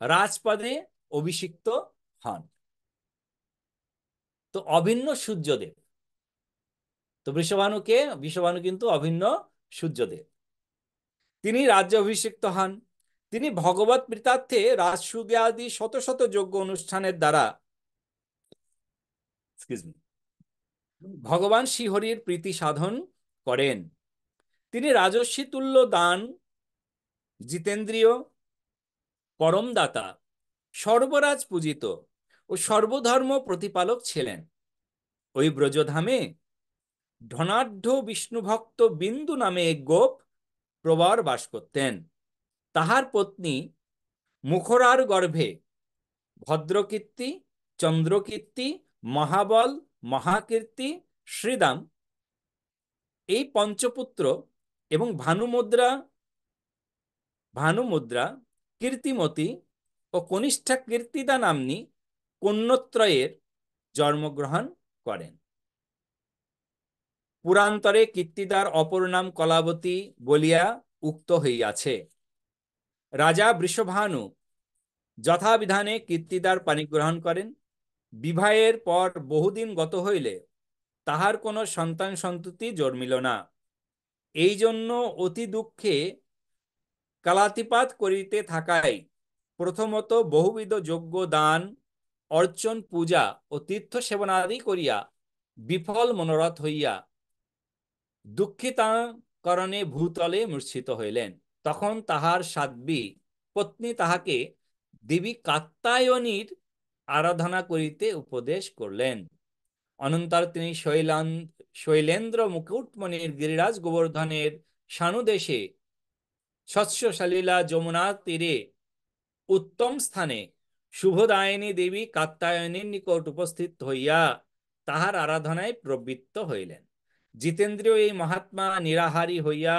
রাজপদে অভিষিক্ত হন। তো অভিন্ন সূর্যদেব, তো বৃষভানু কিন্তু অভিন্ন সূর্যদেব, তিনি রাজ্য অভিষিক্ত হন। তিনি ভগবত প্রীতার্থে রাজসুগে আদি শত শত যজ্ঞ অনুষ্ঠানের দ্বারা ভগবান শ্রীহরির প্রীতি সাধন করেন। তিনি রাজস্বী তুল্য দান, জিতেন্দ্রীয়, পরমদাতা, সর্বরাজ পূজিত ও সর্বধর্ম প্রতিপালক ছিলেন। ওই ব্রজধামে ধনাঢ্য বিষ্ণুভক্ত বিন্দু নামে এক গোপ প্রবর বাস করতেন। তাহার পত্নী মুখরার গর্ভে ভদ্রকীর্তি, চন্দ্রকীর্তি, মহাবল, মহাকীর্তি, শ্রীদাম এই পঞ্চপুত্র এবং ভানুমুদ্রা, কীর্তিমতী ও কনিষ্ঠা কীর্তিদা নাম্নী কন্যত্রয়ের জন্মগ্রহণ করেন। পুরান্তরে কীর্তিদার অপর নাম কলাবতী বলিয়া উক্ত হইয়াছে। রাজা বৃষভানু যথাবিধানে কীর্তিদার পাণিগ্রহণ করেন। বিবাহের পর বহুদিন গত হইলে তাহার কোনো সন্তান সন্ততি জন্মিল না। এই জন্য অতি দুঃখে কালাতিপাত করিতে থাকায় প্রথমত বহুবিধ যজ্ঞ, দান, অর্চন, পূজা ও তীর্থ সেবনাদি করিয়া বিফল মনোরথ হইয়া দুঃখিতাকারণে ভূতলে মূর্ছিত হইলেন। তখন তাহার সাধ্বী পত্নী তাহাকে দেবী কাত্যায়নীর আরাধনা করিতে উপদেশ করলেন। অনন্তর তিনি শৈলেন্দ্র মুকুটমণির গিরিরাজ গোবর্ধনের সানুদেশে স্বচ্ছশলীলা যমুনার তীরে উত্তম স্থানে শুভদায়িনী দেবী কাত্যায়নীর নিকট উপস্থিত হইয়া তাহার আরাধনায় প্রবৃত্ত হইলেন। জিতেন্দ্রীয় এই মহাত্মা নিরাহারী হইয়া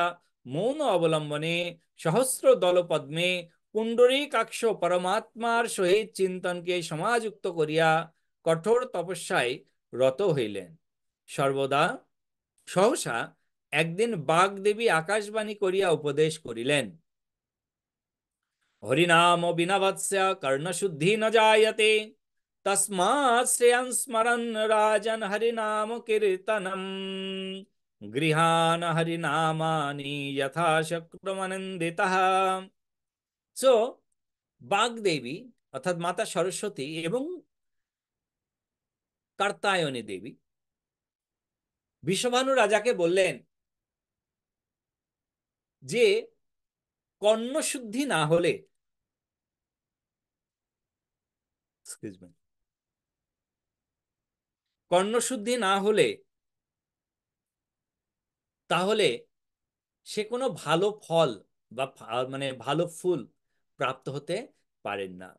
মৌন অবলম্বনে সহস্র দলপদ্মে পুণ্ডরীকাক্ষ পরমাত্মার সহিত চিন্তনকে সমাযুক্ত করিয়া কঠোর তপস্যায় রত হইলেন। সহসা একদিন বাগদেবী আকাশবাণী করিয়া উপদেশ করিলেন, হরিনাম বিনবৎস্য কর্ণশুদ্ধি ন জায়তে, তস্মাৎ শ্রেয়ং স্মরन् রাজন হরিনাম কীর্তনম, গৃহান হরিনামানি যথা শক্রমনন্দিতঃ। সো বাগদেবী অর্থাৎ মাতা সরস্বতী এবং কাত্যায়নী দেবী বৃষভানু রাজাকে বললেন যে কর্ণশুদ্ধি না হলে তাহলে সে কোনো ভালো ফল বা মানে ভালো ফুল প্রাপ্ত হতে পারেন না।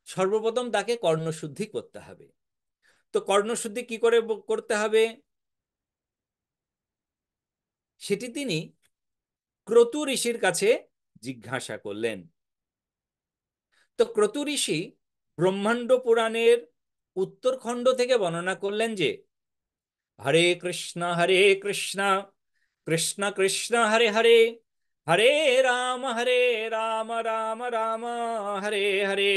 সর্বপ্রথম তাকে কর্ণশুদ্ধি করতে হবে। তো কর্ণশুদ্ধি কি করে করতে হবে সেটি তিনি ক্রতু ঋষির কাছে জিজ্ঞাসা করলেন। তো ক্রতু ঋষি ব্রহ্মাণ্ড পুরাণের উত্তরখণ্ড থেকে বর্ণনা করলেন যে হরে কৃষ্ণ কৃষ্ণ কৃষ্ণ হরে হরে, হরে রাম রাম রাম হরে হরে।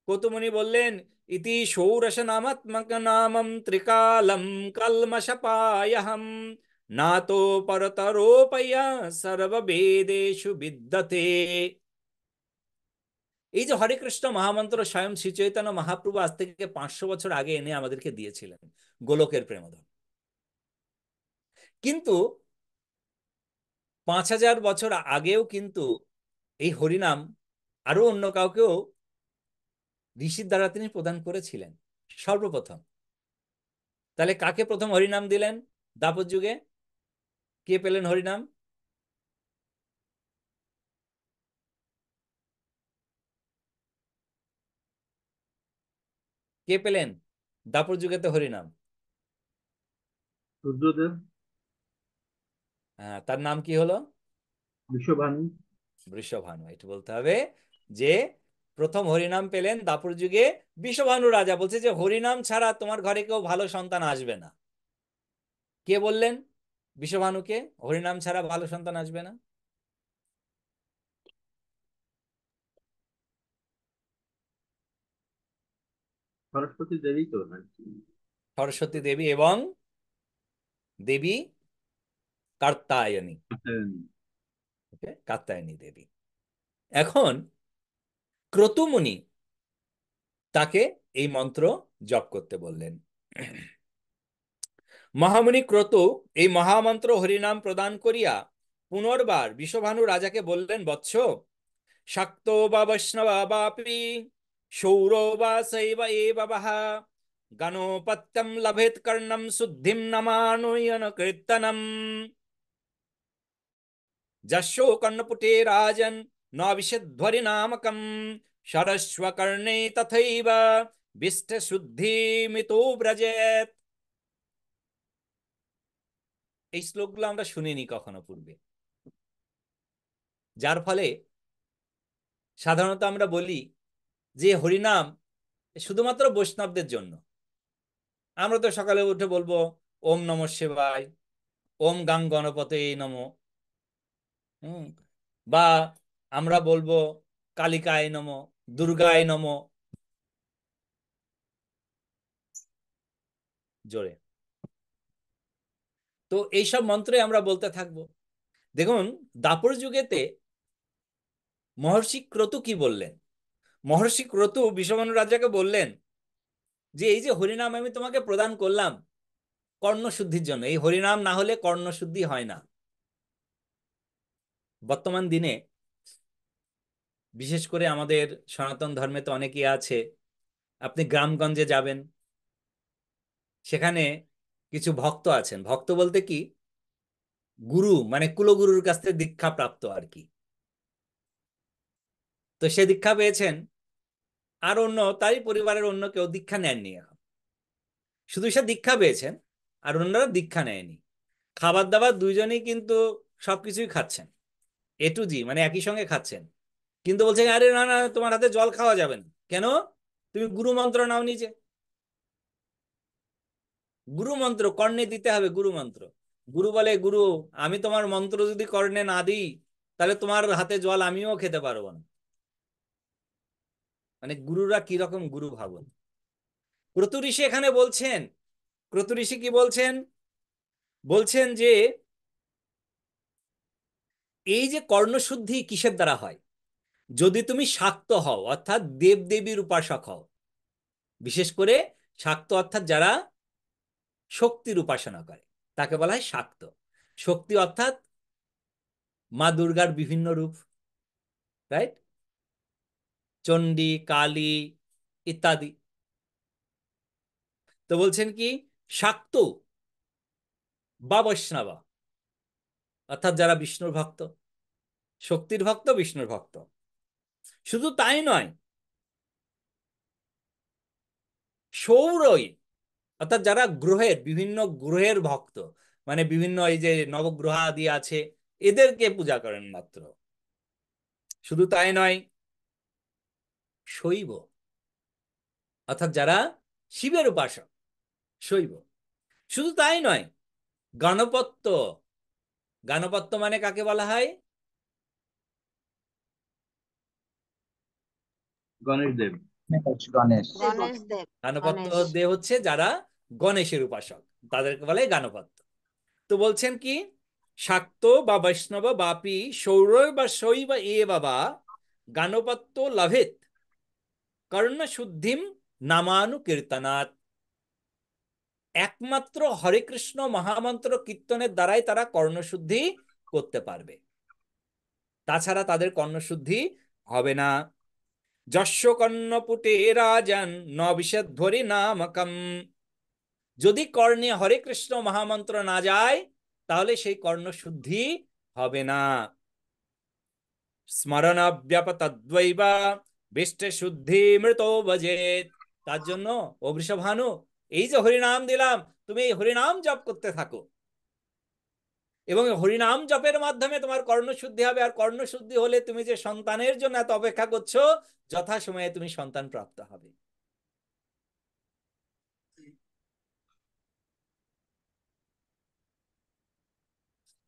কৌতুমুনি বললেন, ইতি ষোড়শ নামাত্মক নামম ত্রিকালম কলমশপায়হম নাতো পরতরোপয়া সর্ববেদেষু বিদ্যতে। এই যে হরে কৃষ্ণ মহামন্ত্র স্বয়ং শ্রী চৈতন্য মহাপ্রভু আজ থেকে 500 বছর আগে এনে আমাদেরকে দিয়েছিলেন গোলকের প্রেমধন। কিন্তু 5000 বছর আগেও কিন্তু এই হরিনাম আরো অন্য কাউকেও ঋষির দ্বারা তিনি প্রদান করেছিলেন সর্বপ্রথম। তাহলে কাকে প্রথম হরিনাম দিলেন দ্বাপর যুগে? কে পেলেন হরিনাম? কে পেলেন দাপর যুগেতে হরিনাম? রুদ্রদেব, হ্যাঁ, তার নাম কি হলো? বিশ্বভানু। বৃষভানু। এটা বলতে হবে যে প্রথম হরিনাম পেলেন দাপর যুগে বৃষভানু রাজা। বলছে যে হরিনাম ছাড়া তোমার ঘরে কেউ ভালো সন্তান আসবে না। কে বললেন বৃষভানুকে হরিনাম ছাড়া ভালো সন্তান আসবে না? সরস্বতী দেবী তো নাকি? সরস্বতী দেবী এবং দেবী কাত্যায়নী। হ্যাঁ, ওকে, কাত্যায়নী দেবী। এখন ক্রতুমুনি তাকে এই মন্ত্র জপ করতে বললেন। মহামুনি ক্রতু এই মহামন্ত্র হরিনাম প্রদান করিয়া পুনর্বার বৃষভানু রাজাকে বললেন, বৎস, শাক্ত বা বৈষ্ণব বাপি শৌর বা শৈব এবহ গণপত্যম লভেত কর্ণম শুদ্ধিম নমানুয়ন কীর্তনম যশো কর্ণপুটে রাজন ন বিশধ্বরি নামকম সরস্ব কর্ণে তথৈব বিষ্ঠ শুদ্ধি মিতো ব্রজেত। এই শ্লোকগুলো আমরা শুনিনি কখনো পূর্বে, যার ফলে সাধারণত আমরা বলি যে হরিনাম শুধুমাত্র বৈষ্ণবদের জন্য। আমরা তো সকালে উঠে বলবো ওম নমঃ শিবায়, ওম গাং গণপতে নমঃ। হুম। বা আমরা বলবো কালিকায় নমঃ, দুর্গায় নমঃ, জোরে। তো এইসব মন্ত্রে আমরা বলতে থাকবো। দেখুন দাপর যুগেতে মহর্ষি ক্রতু কি বললেন? মহর্ষি ক্রতু বিষবাণু রাজাকে বললেন যে এই যে হরিনাম আমি তোমাকে প্রদান করলাম কর্ণশুদ্ধির জন্য, এই হরিনাম না হলে কর্ণশুদ্ধি হয় না। বর্তমান দিনে বিশেষ করে আমাদের সনাতন ধর্মে তো অনেকেই আছে, আপনি গ্রামগঞ্জে যাবেন, সেখানে কিছু ভক্ত আছেন। ভক্ত বলতে কি, গুরু মানে কুলগুরুর কাছ থেকে দীক্ষা প্রাপ্ত আর কি। তো সে দীক্ষা পেয়েছেন, আর অন্য তারই পরিবারের অন্য কেউ দীক্ষা নেননি এখন। শুধু সে দীক্ষা পেয়েছেন আর অন্যরা দীক্ষা নেয়নি। খাবার দাবার দুইজনেই কিন্তু সবকিছুই খাচ্ছেন, এ টু জি মানে একই সঙ্গে খাচ্ছেন, কিন্তু বলছে আরে না না তোমার হাতে জল খাওয়া যাবে না। কেন? তুমি গুরু মন্ত্র নাও নিজে। গুরু মন্ত্র কর্ণে দিতে হবে, গুরু মন্ত্র। গুরু বলে, গুরু আমি তোমার মন্ত্র যদি কর্ণে না দিই তাহলে তোমার হাতে জল আমিও খেতে পারবো না। মানে গুরুরা কি রকম গুরু ভাবুন। ক্রতু ঋষি এখানে বলছেন, ক্রতু ঋষি কি বলছেন? বলছেন যে এই যে কর্ণশুদ্ধি কিসের দ্বারা হয়? যদি তুমি শাক্ত হও অর্থাৎ দেব দেবীর উপাসক হও, বিশেষ করে শাক্ত অর্থাৎ যারা শক্তির উপাসনা করে তাকে বলা হয় শাক্ত। শক্তি অর্থাৎ মা দুর্গার বিভিন্ন রূপ, রাইট? চণ্ডী, কালী ইত্যাদি। তো বলছেন কি শাক্ত বা বৈষ্ণব অর্থাৎ যারা বিষ্ণুর ভক্ত, শক্তির ভক্ত, বিষ্ণুর ভক্ত। শুধু তাই নয়, সৌরই অর্থাৎ যারা গ্রহের বিভিন্ন গ্রহের ভক্ত, মানে বিভিন্ন এই যে নবগ্রহ আদি আছে এদেরকে পূজা করেন মাত্র। শুধু তাই নয়, শৈব অর্থাৎ যারা শিবের উপাসক, শৈব। শুধু তাই নয়, গণপত্য। গণপত্য মানে কাকে বলা হয়? গণেশ দেব। গণেশ। গণেশ দেব। গণপত্য গণেশ। দেব হচ্ছে যারা গণেশের উপাসক, তাদেরকে বলে গণপত্য। তো বলছেন কি শাক্ত বা বৈষ্ণব বাপি সৌর বা শৈব এ বাবা গণপত্য লভেত কর্ণ শুদ্ধিম নামানু কীর্তনাৎ। একমাত্র হরে কৃষ্ণ মহামন্ত্র কীর্তনের দ্বারাই তারা কর্ণশুদ্ধি করতে পারবে, তাছাড়া তাদের কর্ণশুদ্ধি হবে না। যস্য কর্ণপুটে রাজন ন বিশধ্বরি নামকম। যদি কর্ণে হরে কৃষ্ণ মহামন্ত্র না যায় তাহলে সেই কর্ণশুদ্ধি হবে না। স্মরণাব্যপতদ্বৈব বিষ্ঠ শুদ্ধি মৃতো ভজেত। তার জন্য ও বৃষভানু, এই যে হরিনাম দিলাম, তুমি এই হরিনাম জপ করতে থাকো, এবং হরিনাম জপের মাধ্যমে তোমার কর্ণশুদ্ধি হবে, আর কর্ণশুদ্ধি হলে তুমি যে সন্তানের জন্য এত অপেক্ষা করছো, যথাসময়ে তুমি সন্তান প্রাপ্ত হবে।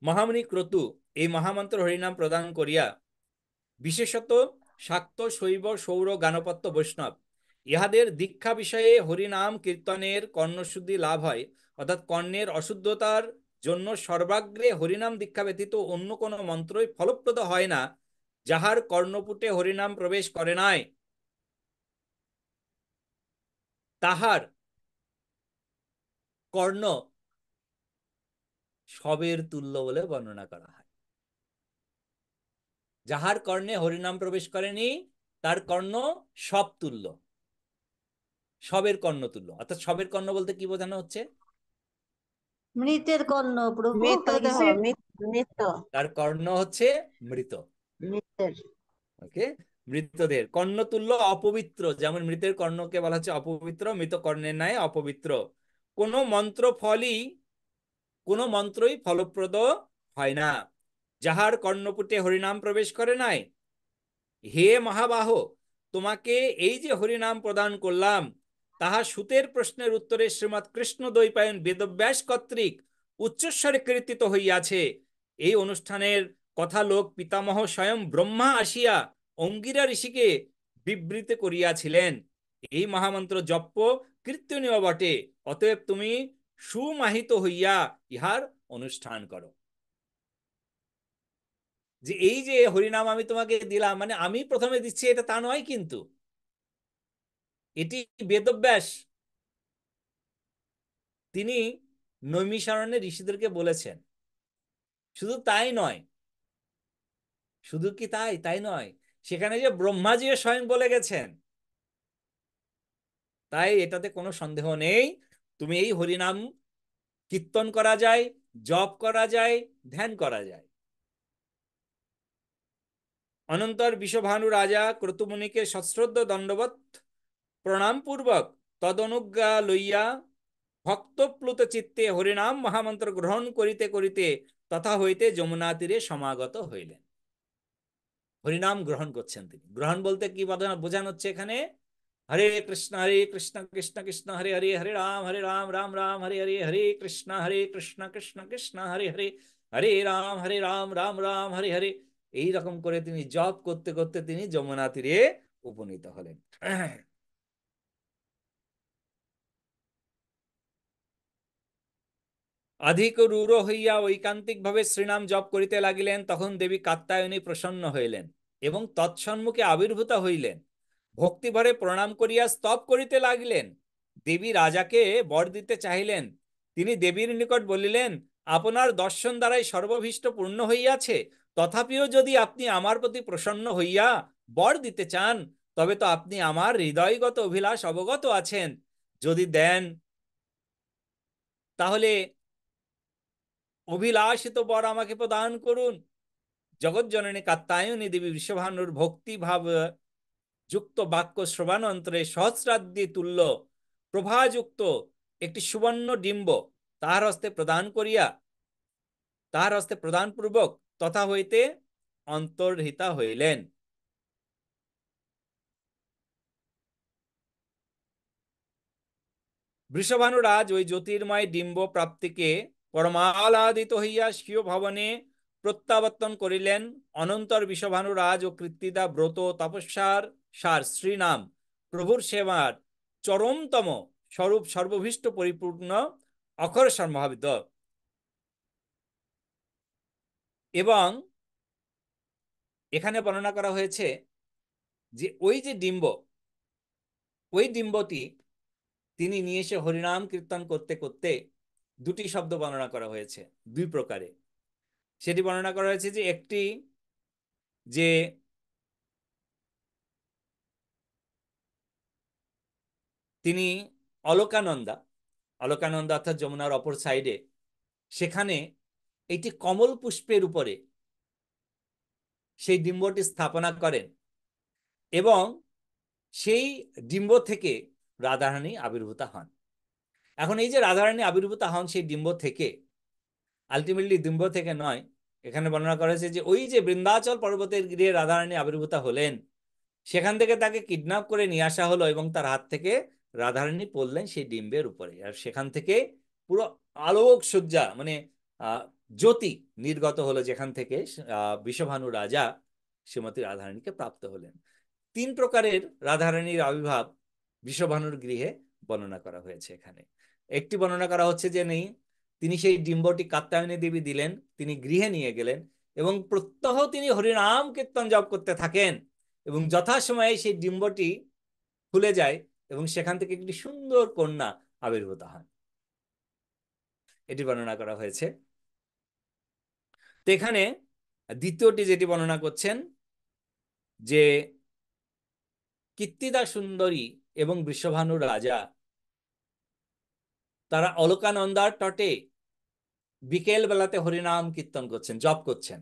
মহামুনি ক্রতু এই মহামন্ত্র হরিনাম প্রদান করিয়া, বিশেষত শাক্ত, শৈব, সৌর, গানপত্য, বৈষ্ণব ইহাদের দীক্ষা বিষয়ে হরিনাম কীর্তনের কর্ণশুদ্ধি লাভ হয়, অর্থাৎ কর্ণের অশুদ্ধতার জন্য সর্বাগ্রে হরিনাম দীক্ষা ব্যতীত অন্য কোনো মন্ত্রই ফলপ্রদ হয় না। যাহার কর্ণপুটে হরিনাম প্রবেশ করে নাই, তাহার কর্ণ শবের তুল্য বলে বর্ণনা করা হয়। যাহার কর্ণে হরিনাম প্রবেশ করেনি, তার কর্ণ সব তুল্য, সবের কর্ণ তুল্য। অর্থাৎ সবের কর্ণ বলতে কি বোঝানো হচ্ছে? মৃতের কর্ণ প্রভু, মৃত তাইলে দেহ, মৃত তার কর্ণ হচ্ছে মৃত। মৃতের। ওকে, মৃতদের কর্ণতুল্য অপবিত্র, যেমন মৃতের কর্ণকে বলা হচ্ছে অপবিত্র, মৃত কর্ণের ন্যায় অপবিত্র। কোনো মন্ত্রই ফলপ্রদ হয় না, যাহার কর্ণপুটে হরিনাম প্রবেশ করে নাই। হে মহাবাহ, তোমাকে এই যে হরিনাম প্রদান করলাম, তাহা সুতের প্রশ্নের উত্তরে শ্রীমৎ কৃষ্ণ দ্বৈপায়ন বেদব্যাস কর্তৃক উচ্চস্বরে কীর্তিত হইয়াছে। এই অনুষ্ঠানের কথা লোক পিতামহ স্বয়ং ব্রহ্মা আসিয়া অঙ্গিরা ঋষিকে বিবৃত করিয়াছিলেন। এই মহামন্ত্র জপ্য কীর্তনীয় বটে, অতএব তুমি সুমাহিত হইয়া ইহার অনুষ্ঠান করো। যে এই যে হরিনাম আমি তোমাকে দিলাম, মানে আমি প্রথমে দিচ্ছি এটা তা নয়, কিন্তু এটি বেদব্যাস তিনি নৈমিষারণ্যে ঋষিদেরকে বলেছেন। শুধু তাই নয়, শুধু কি তাই নয়, সেখানে যে ব্রহ্মাজিও স্বয়ং বলে গেছেন, তাই এটাতে কোনো সন্দেহ নেই। তুমি এই হরিনাম কীর্তন করা যায়, জপ করা যায়, ধ্যান করা যায়। অনন্তর বিশ্বভানু রাজা ক্রতুমুনিকে সশ্রদ্ধ দণ্ডবৎ প্রণাম পূর্বক তদনুজ্ঞা লইয়া ভক্তপ্লুত চিত্তে হরিনাম মহামন্ত্র গ্রহণ করিতে করিতে তথা হইতে যমুনা তীরে সমাগত হইলেন। হরিনাম গ্রহণ করছেন তিনি। গ্রহণ বলতে কি বোঝানো হচ্ছে এখানে? হরে কৃষ্ণ কৃষ্ণ কৃষ্ণ হরে হরে, হরে রাম রাম রাম হরে হরে, হরে কৃষ্ণ কৃষ্ণ কৃষ্ণ হরে হরে, হরে রাম রাম হরে হরে। এইরকম করে তিনি জপ করতে করতে তিনি যমুনা তীরে উপনীত হলেন। অধিক রূঢ় হইয়া ঐকান্তিক ভাবে শ্রীনাম জপ করিতে লাগিলেন। তখন দেবী কাত্যায়নী প্রসন্ন হইলেন এবং তৎসম্মুখে আবির্ভূত হইলেন। ভক্তিভরে প্রণাম করিয়া স্তব করিতে লাগিলেন। দেবী রাজাকে বর দিতে চাহিলেন। তিনি দেবীর নিকট বলিলেন, আপনার দর্শন দ্বারাই সর্বভীষ্ট পূর্ণ হইয়াছে, তথাপিও যদি আপনি আমার প্রতি প্রসন্ন হইয়া বর দিতে চান, তবে তো আপনি আমার হৃদয়গত অভিলাষ অবগত আছেন। যদি দেন, তাহলে অভিলাষিত বর আমাকে প্রদান করুন। জগৎজননী কাত্যায়নী দেবী বিশ্বভানুর ভক্তিভাব যুক্ত বাক্য শ্রবণান্তরে সহস্রাব্দী তুল্য প্রভাযুক্ত একটি সুবর্ণ ডিম্ব তাহার হস্তে প্রদান পূর্বক তথা হইতে অন্তর্হিতা হইলেন। বৃষভানুরাজ ওই জ্যোতির্ময় ডিম্ব প্রাপ্তিকে পরমাহ্লাদিত হইয়া স্বীয় ভবনে প্রত্যাবর্তন করিলেন। অনন্তর বৃষভানুরাজ ও কৃত্তিদা ব্রত তপস্যার সার শ্রীনাম প্রভুর সেবার চরমতম স্বরূপ সর্বভীষ্ট পরিপূর্ণ অক্ষর সম্ভাবিত। এবং এখানে বর্ণনা করা হয়েছে যে ওই যে ডিম্ব, ওই ডিম্বটি তিনি নিয়ে এসে হরিনাম কীর্তন করতে করতে দুটি শব্দ বর্ণনা করা হয়েছে, দুই প্রকারে। সেটি বর্ণনা করা হয়েছে যে একটি যে তিনি অলকানন্দা অর্থাৎ যমুনার অপর সাইডে, সেখানে একটি কমল পুষ্পের উপরে সেই ডিম্বটি স্থাপনা করেন এবং সেই ডিম্ব থেকে রাধারানী আবির্ভূত হন। এখন এই যে রাধারানী আবির্ভূত হন সেই ডিম্ব থেকে, আলটিমেটলি ডিম্ব থেকে নয়, এখানে বর্ণনা করা হয়েছে যে ওই যে বৃন্দাচল পর্বতের গৃহে রাধারানী আবির্ভূত হলেন, সেখান থেকে তাকে কিডন্যাপ করে নিয়ে আসা হলো এবং তার হাত থেকে রাধারানী পড়লেন সেই ডিম্বের উপরে। আর সেখান থেকে পুরো আলোক সজ্জা মানে আহ জ্যোতি নির্গত হলো, যেখান থেকে বৃষভানু রাজা শ্রীমতী রাধারানীকে প্রাপ্ত হলেন। 3 প্রকারের রাধারানীর আবির্ভাব বৃষভানুর গৃহে বর্ণনা করা হয়েছে এখানে। একটি বর্ণনা করা হচ্ছে যে তিনি সেই ডিম্বটি কাত্যায়নী দেবী দিলেন, তিনি গৃহে নিয়ে গেলেন এবং প্রত্যহ তিনি হরিনাম কীর্তন জপ করতে থাকেন এবং যথাসময়ে সেই ডিম্বটি খুলে যায় এবং সেখান থেকে একটি সুন্দর কন্যা আবির্ভূত হয়, এটি বর্ণনা করা হয়েছে। তো এখানে দ্বিতীয়টি যেটি বর্ণনা করছেন যে কীর্তিদা সুন্দরী এবং বৃষভানু রাজা তারা অলকানন্দার তটে বিকেল বেলাতে হরিনাম কীর্তন করছেন, জপ করছেন,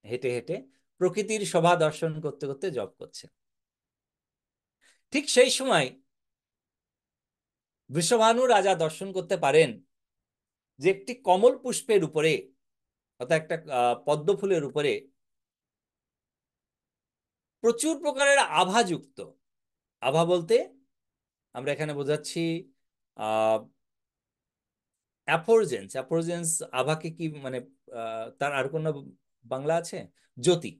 হেঁটে হেঁটে প্রকৃতির শোভা দর্শন করতে করতে জপ করছেন। ঠিক সেই সময় বৃষভানু রাজা দর্শন করতে পারেন যে একটি কমল পুষ্পের উপরে, অর্থাৎ একটা পদ্ম ফুলের উপরে প্রচুর প্রকারের আভাযুক্ত, আভা বলতে আমরা এখানে বোঝাচ্ছি অ্যাফোরজেন্স। অ্যাফোরজেন্স আভাকে কি মানে তার আর কোনো বাংলা আছে? জ্যোতি,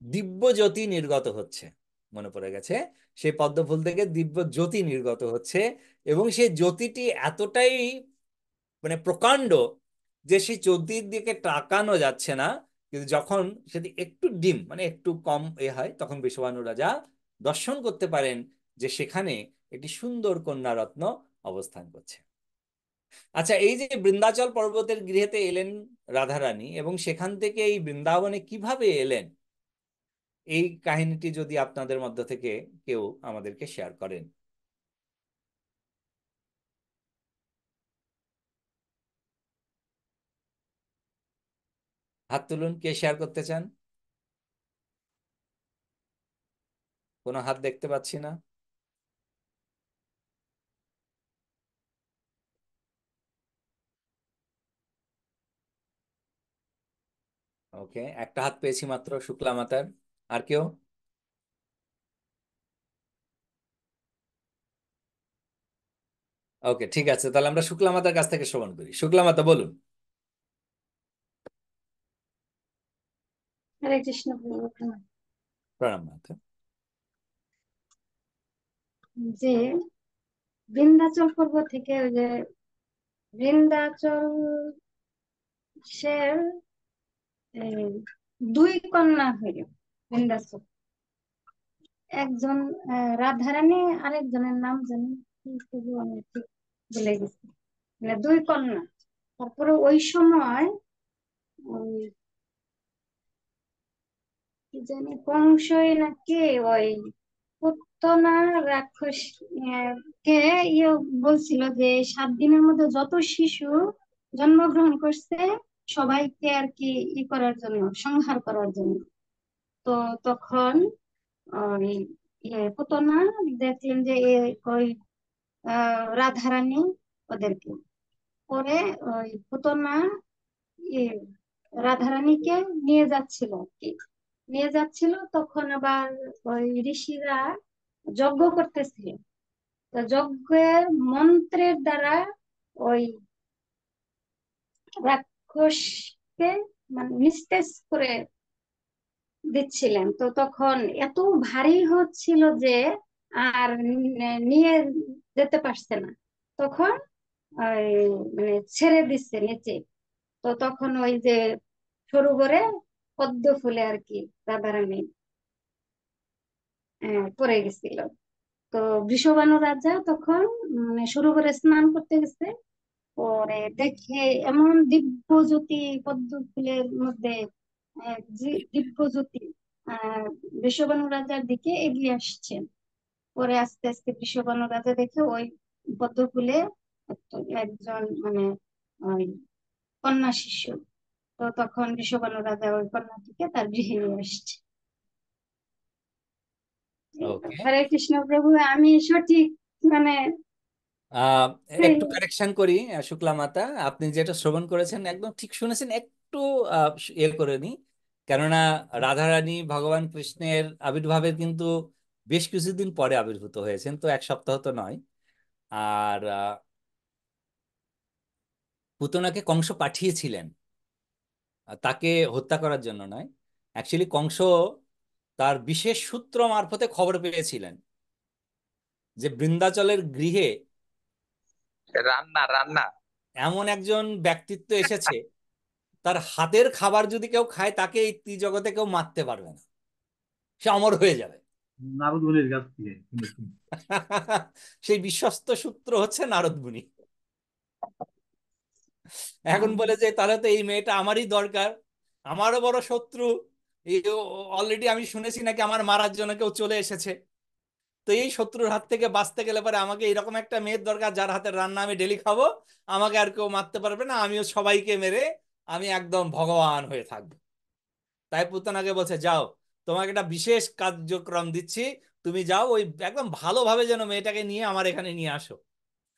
দিব্য জ্যোতি নির্গত হচ্ছে, মনে পড়ে গেছে, সেই পদ্ম ফুল থেকে দিব্য জ্যোতি নির্গত হচ্ছে এবং সেই জ্যোতিটি এতটাই মানে প্রকাণ্ড যে সেই জ্যোতির দিকে তাকানো যাচ্ছে না, কিন্তু যখন সেটি একটু ডিম মানে একটু কম হয়, তখন বৃষভানু রাজা দর্শন করতে পারেন যে সেখানে একটি সুন্দর কন্যা রত্ন অবস্থান করছে। আচ্ছা, এই যে বৃন্দাচল পর্বতের গৃহেতে এলেন রাধারানী এবং সেখান থেকে এই বৃন্দাবনে কিভাবে এলেন, এই কাহিনীটি যদি আপনাদের মধ্য থেকে কেউ আমাদেরকে শেয়ার করেন। হাত তুলুন, কে শেয়ার করতে চান? কোনো হাত দেখতে পাচ্ছি না। ওকে, একটা হাত পেয়েছি মাত্র, শুক্লা মাতার। আর কেউ? ওকে, ঠিক আছে, তাহলে আমরা শুক্লা মাতার কাছ থেকে শ্রবণ করি। শুক্লা মাতা বলুন। হরে কৃষ্ণ প্রভু প্রণাম। প্রণাম মাতা। যে বৃন্দাচল পর্বত থেকে ওই যে বৃন্দাচল সে এই, 2 কন্যা হইল বৃন্দাচল। একজন রাধারানী, আরেকজনের নাম জানি কি, শুধু আমি ঠিক ভুলে গেছি। মানে 2 কন্যা। তারপরে ওই সময় ওই কি জানি কংসই নাকি ওই পুতনা রাক্ষস কে ইয়ে বলছিল যে 7 দিনের মধ্যে যত শিশু জন্মগ্রহণ করছে সবাইকে আর কি করার জন্য, সংহার করার জন্য। তো তখন ওই পুতনা দেখলেন যে ওই রাধারানী ওদেরকে পরে ওই পুতনা ইয়ে রাধারানীকে নিয়ে যাচ্ছিল আর কি, নিয়ে যাচ্ছিল। তখন আবার ওই ঋষিরা যজ্ঞ করতেছিল। তো যজ্ঞের মন্ত্রের দ্বারা ওই রাক্ষসকে মানে নিস্তেজ করে দিচ্ছিলেন। তো তখন এত ভারী হচ্ছিল যে আর নিয়ে যেতে পারছে না। তখন ওই মানে ছেড়ে দিচ্ছে নিচে। তো তখন ওই যে সরোবরে পদ্ম ফুলে আর কি রাধারানী পড়ে গেছিল। তো বৃষভানু রাজা তখন মানে সরোবরে স্নান করতে গেছে। পরে দেখে এমন দিব্য জ্যোতি পদ্ম ফুলের মধ্যে, দিব্য জ্যোতি আহ বৃষভানু রাজার দিকে এগিয়ে আসছেন। পরে আস্তে আস্তে বৃষভানু রাজা দেখে ওই পদ্ম ফুলে একজন মানে ওই কন্যা শিশু। তো তখন বৃষভানু রাজা ওই কন্যাটিকে তার গৃহে নিয়ে আসছে। ওকে। হরে কৃষ্ণ প্রভু, আমি সঠিক মানে আহ সেই একটু কারেকশন করি, শুক্লা মাতা, আপনি যেটা শ্রবণ করেছেন একদম ঠিক শুনেছেন। একটু করে নি, কেননা রাধারানী ভগবান কৃষ্ণের আবির্ভাবের কিন্তু বেশ কিছুদিন পরে আবির্ভূত হয়েছেন, তো এক সপ্তাহ তো নয়। আর পুতনাকে কংস পাঠিয়েছিলেন তাকে হত্যা করার জন্য নয়। অ্যাকচুয়ালি কংস তার বিশেষ সূত্র মারফতে খবর পেয়েছিলেন যে বৃন্দাচলের গৃহে রান্না রান্না। এমন একজন ব্যক্তিত্ব এসেছে, তার হাতের খাবার যদি কেউ খায় তাকে এই ত্রিজগতে কেউ মারতে পারবে না, সে অমর হয়ে যাবে। নারদ মুনির কাছ থেকে শুনেছি। সেই বিশ্বস্ত সূত্র হচ্ছে নারদ মুনি। এখন বলে যে তাহলে তো এই মেয়েটা আমারই দরকার, আমারও বড় শত্রু, অলরেডি আমি শুনেছি নাকি আমার মারার জন্য কেউ চলে এসেছে। তো এই শত্রুর হাত থেকে বাঁচতে গেলে পরে আমাকে এরকম একটা মেয়ের দরকার যার হাতের রান্না আমি ডেলি খাবো, আমাকে আর কেউ মারতে পারবে না, আমিও সবাইকে মেরে আমি একদম ভগবান হয়ে থাকবো। তাই পুতনাকে বলছে, যাও, তোমাকে একটা বিশেষ কার্যক্রম দিচ্ছি, তুমি যাও, ওই একদম ভালোভাবে যেন মেয়েটাকে নিয়ে আমার এখানে নিয়ে আসো,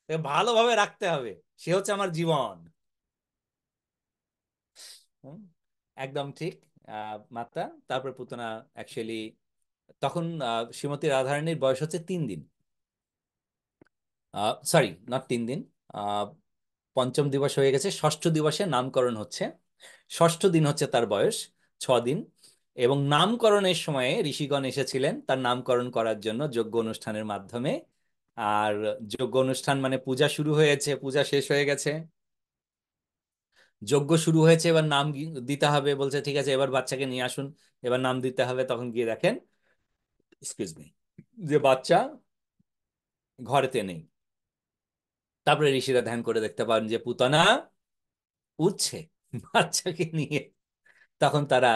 তাকে ভালোভাবে রাখতে হবে, সে হচ্ছে আমার জীবন। হুম, একদম ঠিক মাতা। তারপর পুতনা অ্যাকচুয়ালি তখন শ্রীমতী রাধারানীর বয়স হচ্ছে 3 দিন, সরি নট 3 দিন, আহ, পঞ্চম দিবস হয়ে গেছে, ষষ্ঠ দিবসে নামকরণ হচ্ছে। ষষ্ঠ দিন হচ্ছে তার বয়স, 6 দিন। এবং নামকরণের সময়ে ঋষিগণ এসেছিলেন তার নামকরণ করার জন্য যজ্ঞ অনুষ্ঠানের মাধ্যমে। আর যজ্ঞ অনুষ্ঠান মানে পূজা শুরু হয়েছে, পূজা শেষ হয়ে গেছে, যজ্ঞ শুরু হয়েছে, এবার নাম দিতে হবে, বলছে ঠিক আছে এবার বাচ্চাকে নিয়ে আসুন, এবার নাম দিতে হবে। তখন গিয়ে দেখেন, এক্সকিউজ মি, যে বাচ্চা ঘরেতে নেই। তারপরে ঋষিরা ধ্যান করে দেখতে পান যে পুতনা উঠছে বাচ্চাকে নিয়ে। তখন তারা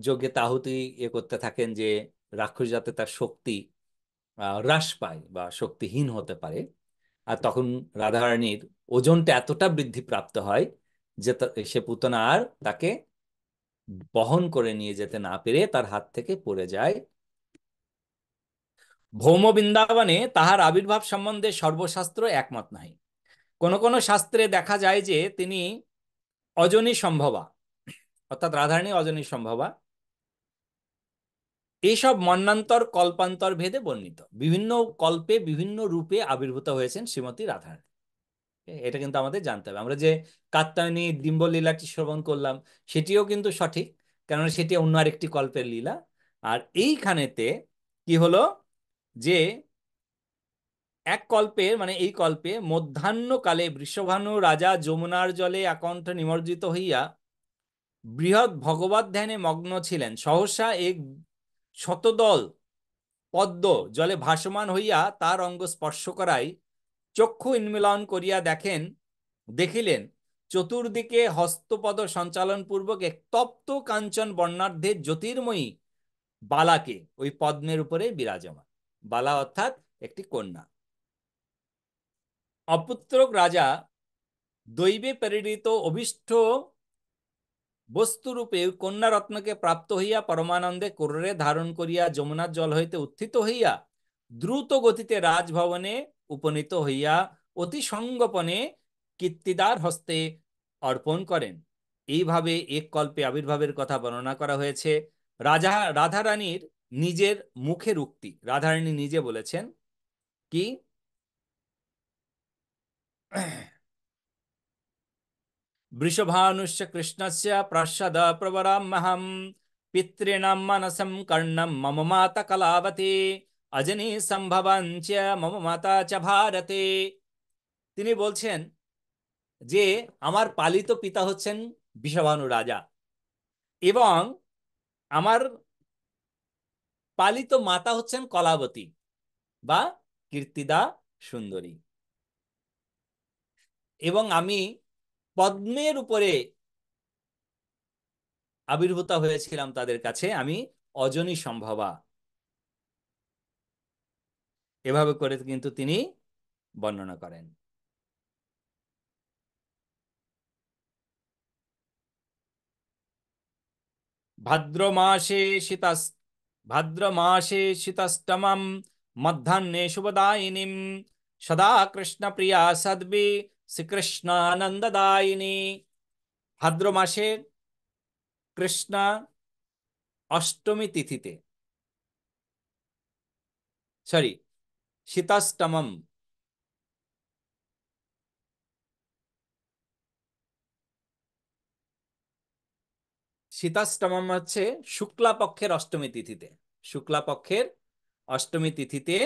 যজ্ঞে তাহুতি করতে থাকেন যে রাক্ষস যাতে তার শক্তি হ্রাস পায় বা শক্তিহীন হতে পারে। আর তখন রাধারানীর ওজনটা এতটা বৃদ্ধি প্রাপ্ত হয় যে সে পুতনা আর তাকে বহন করে নিয়ে যেতে না পেরে তার হাত থেকে পড়ে যায়। ভৌম বৃন্দাবনে তাহার আবির্ভাব সম্বন্ধে সর্বশাস্ত্র একমত নাই। কোন কোন শাস্ত্রে দেখা যায় যে তিনি অজনী সম্ভবা, অর্থাৎ রাধারানী অজনী সম্ভবা। এইসব মন্বন্তর কল্পান্তর ভেদে বর্ণিত, বিভিন্ন কল্পে বিভিন্ন রূপে আবির্ভূত হয়েছেন শ্রীমতী রাধারানী। এটা কিন্তু আমাদের জানতে হবে। আমরা যে কাত্যায়নী ডিম্ব লীলাটি শ্রবণ করলাম সেটিও কিন্তু সঠিক, কেননা সেটি অন্য আরেকটি কল্পের লীলা। আর এইখানেতে কি হলো যে এক কল্পের মানে এই কল্পে মধ্যাহ্নকালে বৃষভানু রাজা যমুনার জলে আকণ্ঠ নিমজ্জিত হইয়া বৃহৎ ভগবত ধ্যানে মগ্ন ছিলেন। সহসা এক শতদল পদ্ম জলে ভাসমান হইয়া তার অঙ্গ স্পর্শ করায় চক্ষু উন্মীলন করিয়া দেখিলেন চতুর্দিকে হস্তপদ সঞ্চালন পূর্বক এক তপ্ত কাঞ্চন বর্ণাঢ্যের জ্যোতির্ময়ী বালাকে ওই পদ্মের উপরে বিরাজমান। বালা অর্থাৎ একটি কন্যা। অপুত্রক রাজা দৈবে প্রেরিত অভিষ্ট বস্তুরূপে কন্যারত্নকে প্রাপ্ত হইয়া পরমানন্দে কোররে ধারণ করিয়া যমুনার জল হইতে উত্থিত হইয়া দ্রুত গতিতে রাজভবনে উপনীত হইয়া অতি সংগোপনে কীর্তিদার হস্তে অর্পণ করেন। এইভাবে এক কল্পে আবির্ভাবের কথা বর্ণনা করা হয়েছে। রাধারানীর নিজের মুখের উক্তি, রাধারানী নিজে বলেছেন কি, वृषभानुष्य कृष्णस्य प्रसाद प्रवरामहं पितॄणां मनसं कर्णं मम माता कलावती अजनी সম্ভবাঞ্চ মম মাতা চ ভারতে। তিনি বলছেন যে আমার পালিত পিতা হচ্ছেন বৃষভানু রাজা এবং আমার পালিত মাতা হচ্ছেন কলাবতী বা কীর্তিদা সুন্দরী, এবং আমি পদ্মের উপরে আবির্ভূত হয়েছিলাম তাদের কাছে, আমি অজনী সম্ভবা। এভাবে করে কিন্তু তিনি বর্ণনা করেন। ভাদ্র মাসে শীতাস ভাদ্রমাসে শীতষ্টমম মধ্যাহ্নে শুভদায়িনীম সদা কৃষ্ণ প্রিয়া সদ্বি শ্রীকৃষ্ণানন্দদায়িনী। ভাদ্র মাসের কৃষ্ণা অষ্টমী তিথিতে, সরি, শীতাষ্টমম, শীতাষ্টমম হচ্ছে শুক্লা পক্ষের অষ্টমী তিথিতে, শুক্লা পক্ষের অষ্টমী তিথিতে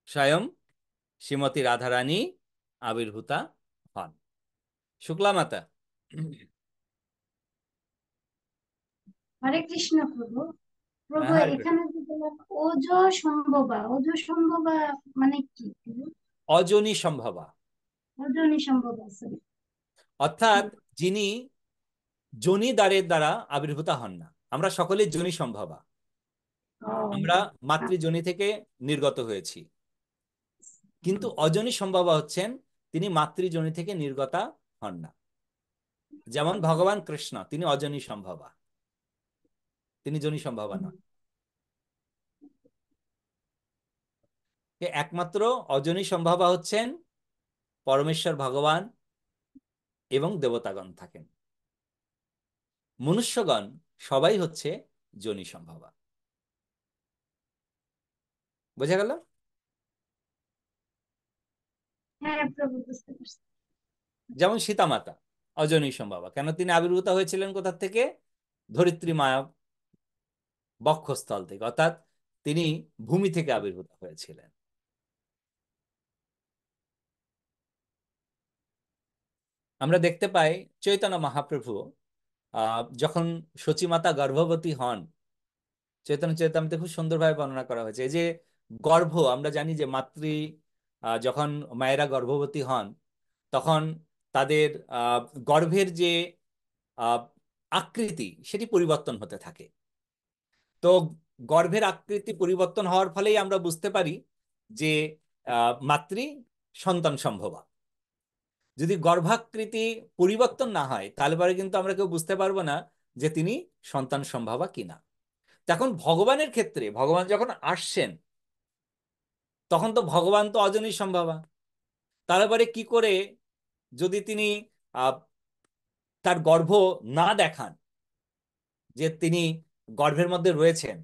স্বয়ং শ্রীমতী রাধারানী আবির্ভূতা হন। শুক্লা মাতা। হরে কৃষ্ণ প্রভু। প্রভু হরে কৃষ্ণ। এখানে যে বললাম ওজো সম্ভবা মানে কি প্রভু? অজনী সম্ভবা, ওজনি সম্ভবা, sorry। অর্থাৎ যিনি যোনি দ্বারের দ্বারা আবির্ভূত হন না। আমরা সকলে যোনি সম্ভবা, ও, আমরা মাতৃযোনি থেকে নির্গত হয়েছি, কিন্তু অযোনি সম্ভবা হচ্ছেন তিনি মাতৃযোনি থেকে নির্গতা হন না। যেমন ভগবান কৃষ্ণ, তিনি অযোনি সম্ভবা, তিনি যোনি সম্ভবা নন। একমাত্র অযোনি সম্ভবা হচ্ছেন পরমেশ্বর ভগবান এবং দেবতাগণ থাকেন। মনুষ্যগণ সবাই হচ্ছে যোনি সম্ভবা। বোঝা গেল? হ্যাঁ প্রভু, বুঝতে পারছি। যেমন সীতামাতা অযোনি সম্ভবা, কেন তিনি আবির্ভূত হয়েছিলেন কোথা থেকে? ধরিত্রী মায়া বক্ষস্থল থেকে, অর্থাৎ তিনি ভূমি থেকে আবির্ভূত হয়েছিলেন। আমরা দেখতে পাই চৈতন্য মহাপ্রভু যখন সচিমাতা গর্ভবতী হন, চৈতন্য চৈতামৃতে খুব সুন্দরভাবে বর্ণনা করা হয়েছে। এই যে গর্ভ, আমরা জানি যে যখন মায়েরা গর্ভবতী হন তখন তাদের গর্ভের যে আহ, আকৃতি সেটি পরিবর্তন হতে থাকে। তো গর্ভের আকৃতি পরিবর্তন হওয়ার ফলেই আমরা বুঝতে পারি যে মাতৃ সন্তান সম্ভবা। যদি গর্ভাকৃতি পরিবর্তন না হয় তাহলে পরে কিন্তু আমরা কেউ বুঝতে পারবো না যে তিনি সন্তান সম্ভবা কিনা। তখন ভগবানের ক্ষেত্রে, ভগবান যখন আসছেন তখন তো ভগবান তো অজনী সম্ভবা, তারপরে কি করে যদি তিনি আহ তার গর্ভ না দেখান যে তিনি গর্ভের মধ্যে রয়েছেন,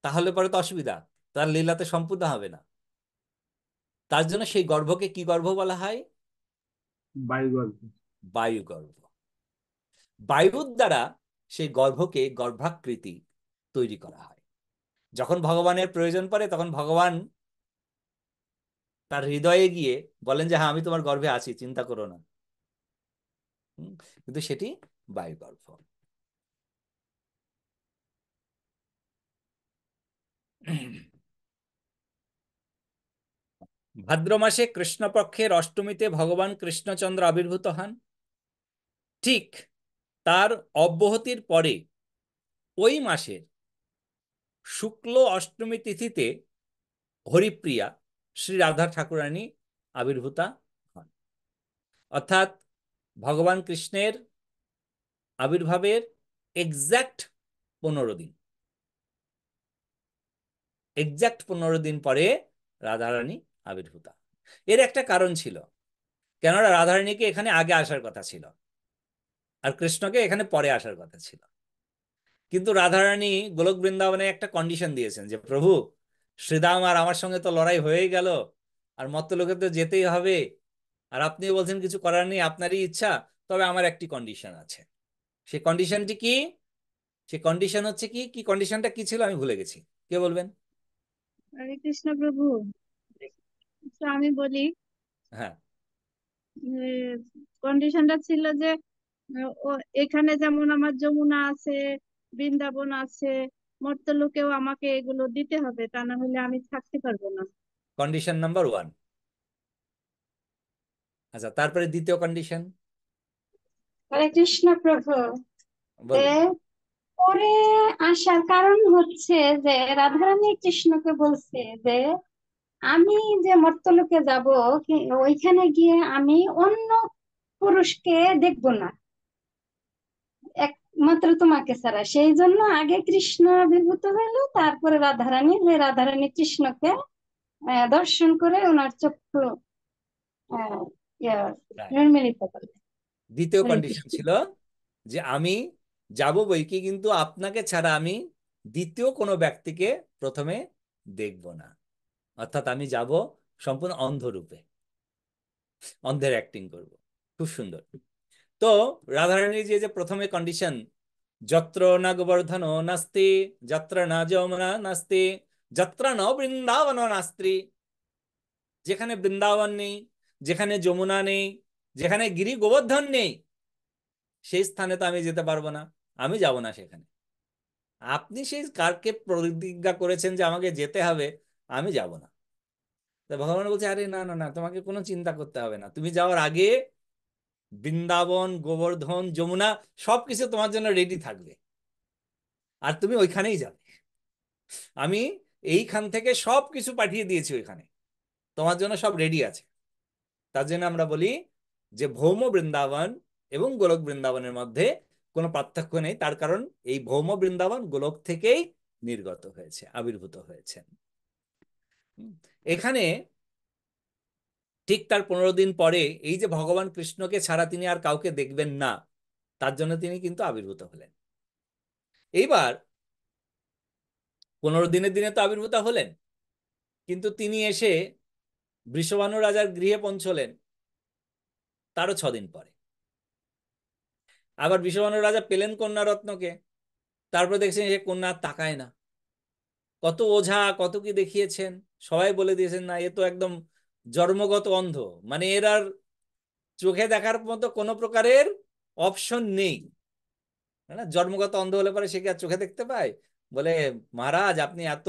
তাহলে পরে তো অসুবিধা, তার লীলাতে সম্পূর্ণ হবে না। তার জন্য সেই গর্ভকে কি গর্ভ বলা হয়? বায়ুগর্ভ। বায়ু গর্ভ। বায়ুর দ্বারা সেই গর্ভকে গর্ভাকৃতি তৈরি করা হয়। যখন ভগবানের প্রয়োজন পড়ে তখন ভগবান তার হৃদয়ে গিয়ে বলেন যে হ্যাঁ, আমি তোমার গর্ভে আছি, চিন্তা করো না। কিন্তু সেটি বায়ু গর্ভ। ভাদ্র মাসে কৃষ্ণপক্ষের অষ্টমীতে ভগবান কৃষ্ণচন্দ্র আবির্ভূত হন। ঠিক তার অব্যাহতির পরে ওই মাসের শুক্ল অষ্টমী তিথিতে হরিপ্রিয়া শ্রী রাধা ঠাকুরানী আবির্ভূতা হন। অর্থাৎ ভগবান কৃষ্ণের আবির্ভাবের এক্সাক্ট 15 দিন, এক্সাক্ট 15 দিন পরে রাধারানী আবির্ভূতা। এর একটা কারণ ছিল, কেননা রাধারানীকে এখানে আগে আসার কথা ছিল আর কৃষ্ণকে এখানে পরে আসার কথা ছিল। কিন্তু রাধারানী গোলক বৃন্দাবনে একটা কন্ডিশন দিয়েছেন যে প্রভু, শ্রীদাম আর আমার সঙ্গে তো লড়াই হয়েই গেল, আর মত্তলোকে তো যেতেই হবে, আর আপনি বলছেন কিছু করার নেই, আপনারই ইচ্ছা, তবে আমার একটি কন্ডিশন আছে। সেই কন্ডিশনটি কি? সেই কন্ডিশন হচ্ছে কি, কি কন্ডিশনটা কি ছিল আমি ভুলে গেছি, কে বলবেন? হরে কৃষ্ণ প্রভু। তো আমি বলি, হ্যাঁ, কন্ডিশনটা ছিল যে এখানে যেমন আমার যমুনা আছে, বৃন্দাবন আছে, মর্ত্যলোকেও আমাকে এগুলো দিতে হবে, তা না হলে আমি থাকতে পারবো না। Condition number 1। আচ্ছা, তারপরে দ্বিতীয় কন্ডিশন হরে কৃষ্ণ প্রভু। বলুন। পরে আসার কারণ হচ্ছে যে রাধারানী কৃষ্ণকে বলছে যে আমি যে মর্ত্যলোকে যাব, ওইখানে গিয়ে আমি অন্য পুরুষকে দেখব না, মাত্র তোমাকে ছাড়া, সেই জন্য আগে কৃষ্ণ আবির্ভূত হইলো, তারপরে রাধারানী, হয়ে রাধারানী কৃষ্ণকে দর্শন করে ওনার চক্ষু আহ, ইয়া, Right. নির্মিলিত করে। দ্বিতীয় হরে কন্ডিশন কৃষ্ণ। ছিল যে আমি যাব বইকি, কিন্তু আপনাকে ছাড়া আমি দ্বিতীয় কোনো ব্যক্তিকে প্রথমে দেখব না। অর্থাৎ আমি যাব সম্পূর্ণ অন্ধরূপে, অন্ধের অ্যাক্টিং করব। খুব সুন্দর। তো রাধারানীর যে যে প্রথমে কন্ডিশন, যত্র না গোবর্ধন নাস্তি, যত্র না যমুনা নাস্তি, যত্র ন বৃন্দাবন নাস্তি, যেখানে বৃন্দাবন নেই, যেখানে যমুনা নেই, যেখানে গিরি গোবর্ধন নেই, সেই স্থানে তো আমি যেতে পারবো না, আমি যাব না সেখানে। আপনি সেই কারকে প্রতিজ্ঞা করেছেন যে আমাকে যেতে হবে, আমি যাব না। তো ভগবান বলছে, আরে না না না, তোমাকে কোনো চিন্তা করতে হবে না, তুমি যাওয়ার আগে বৃন্দাবন, গোবর্ধন, যমুনা সবকিছু তোমার জন্য রেডি থাকবে, আর তুমি ওইখানেই যাবে। আমি এইখান থেকে সবকিছু পাঠিয়ে দিয়েছি ওইখানে, তোমার জন্য সব রেডি আছে। তার জন্য আমরা বলি যে ভৌম বৃন্দাবন এবং গোলক বৃন্দাবনের মধ্যে কোনো পার্থক্য নেই, তার কারণ এই ভৌম বৃন্দাবন গোলক থেকেই নির্গত হয়েছে, আবির্ভূত হয়েছেন। এখানে ঠিক তার 15 দিন পরে এই যে ভগবান কৃষ্ণকে ছাড়া তিনি আর কাউকে দেখবেন না, তার জন্য তিনি কিন্তু আবির্ভূত হলেন। এইবার 15 দিনের দিনে তো আবির্ভূত হলেন, কিন্তু তিনি এসে বৃষভানু রাজার গৃহে পৌঁছলেন তারও 6 দিন পরে। আবার বৃষভানু রাজা পেলেন কন্যা রত্নকে, তারপর দেখছেন সে কন্যা আর তাকায় না। কত ওঝা কত কি দেখিয়েছেন, সবাই বলে দিয়েছেন না, এ তো একদম জন্মগত অন্ধ, মানে এর আর চোখে দেখার মতো কোনো প্রকারের অপশন নেই। না, জন্মগত অন্ধ হলে পরে সে কি আর চোখে দেখতে পায়? বলে, মহারাজ আপনি এত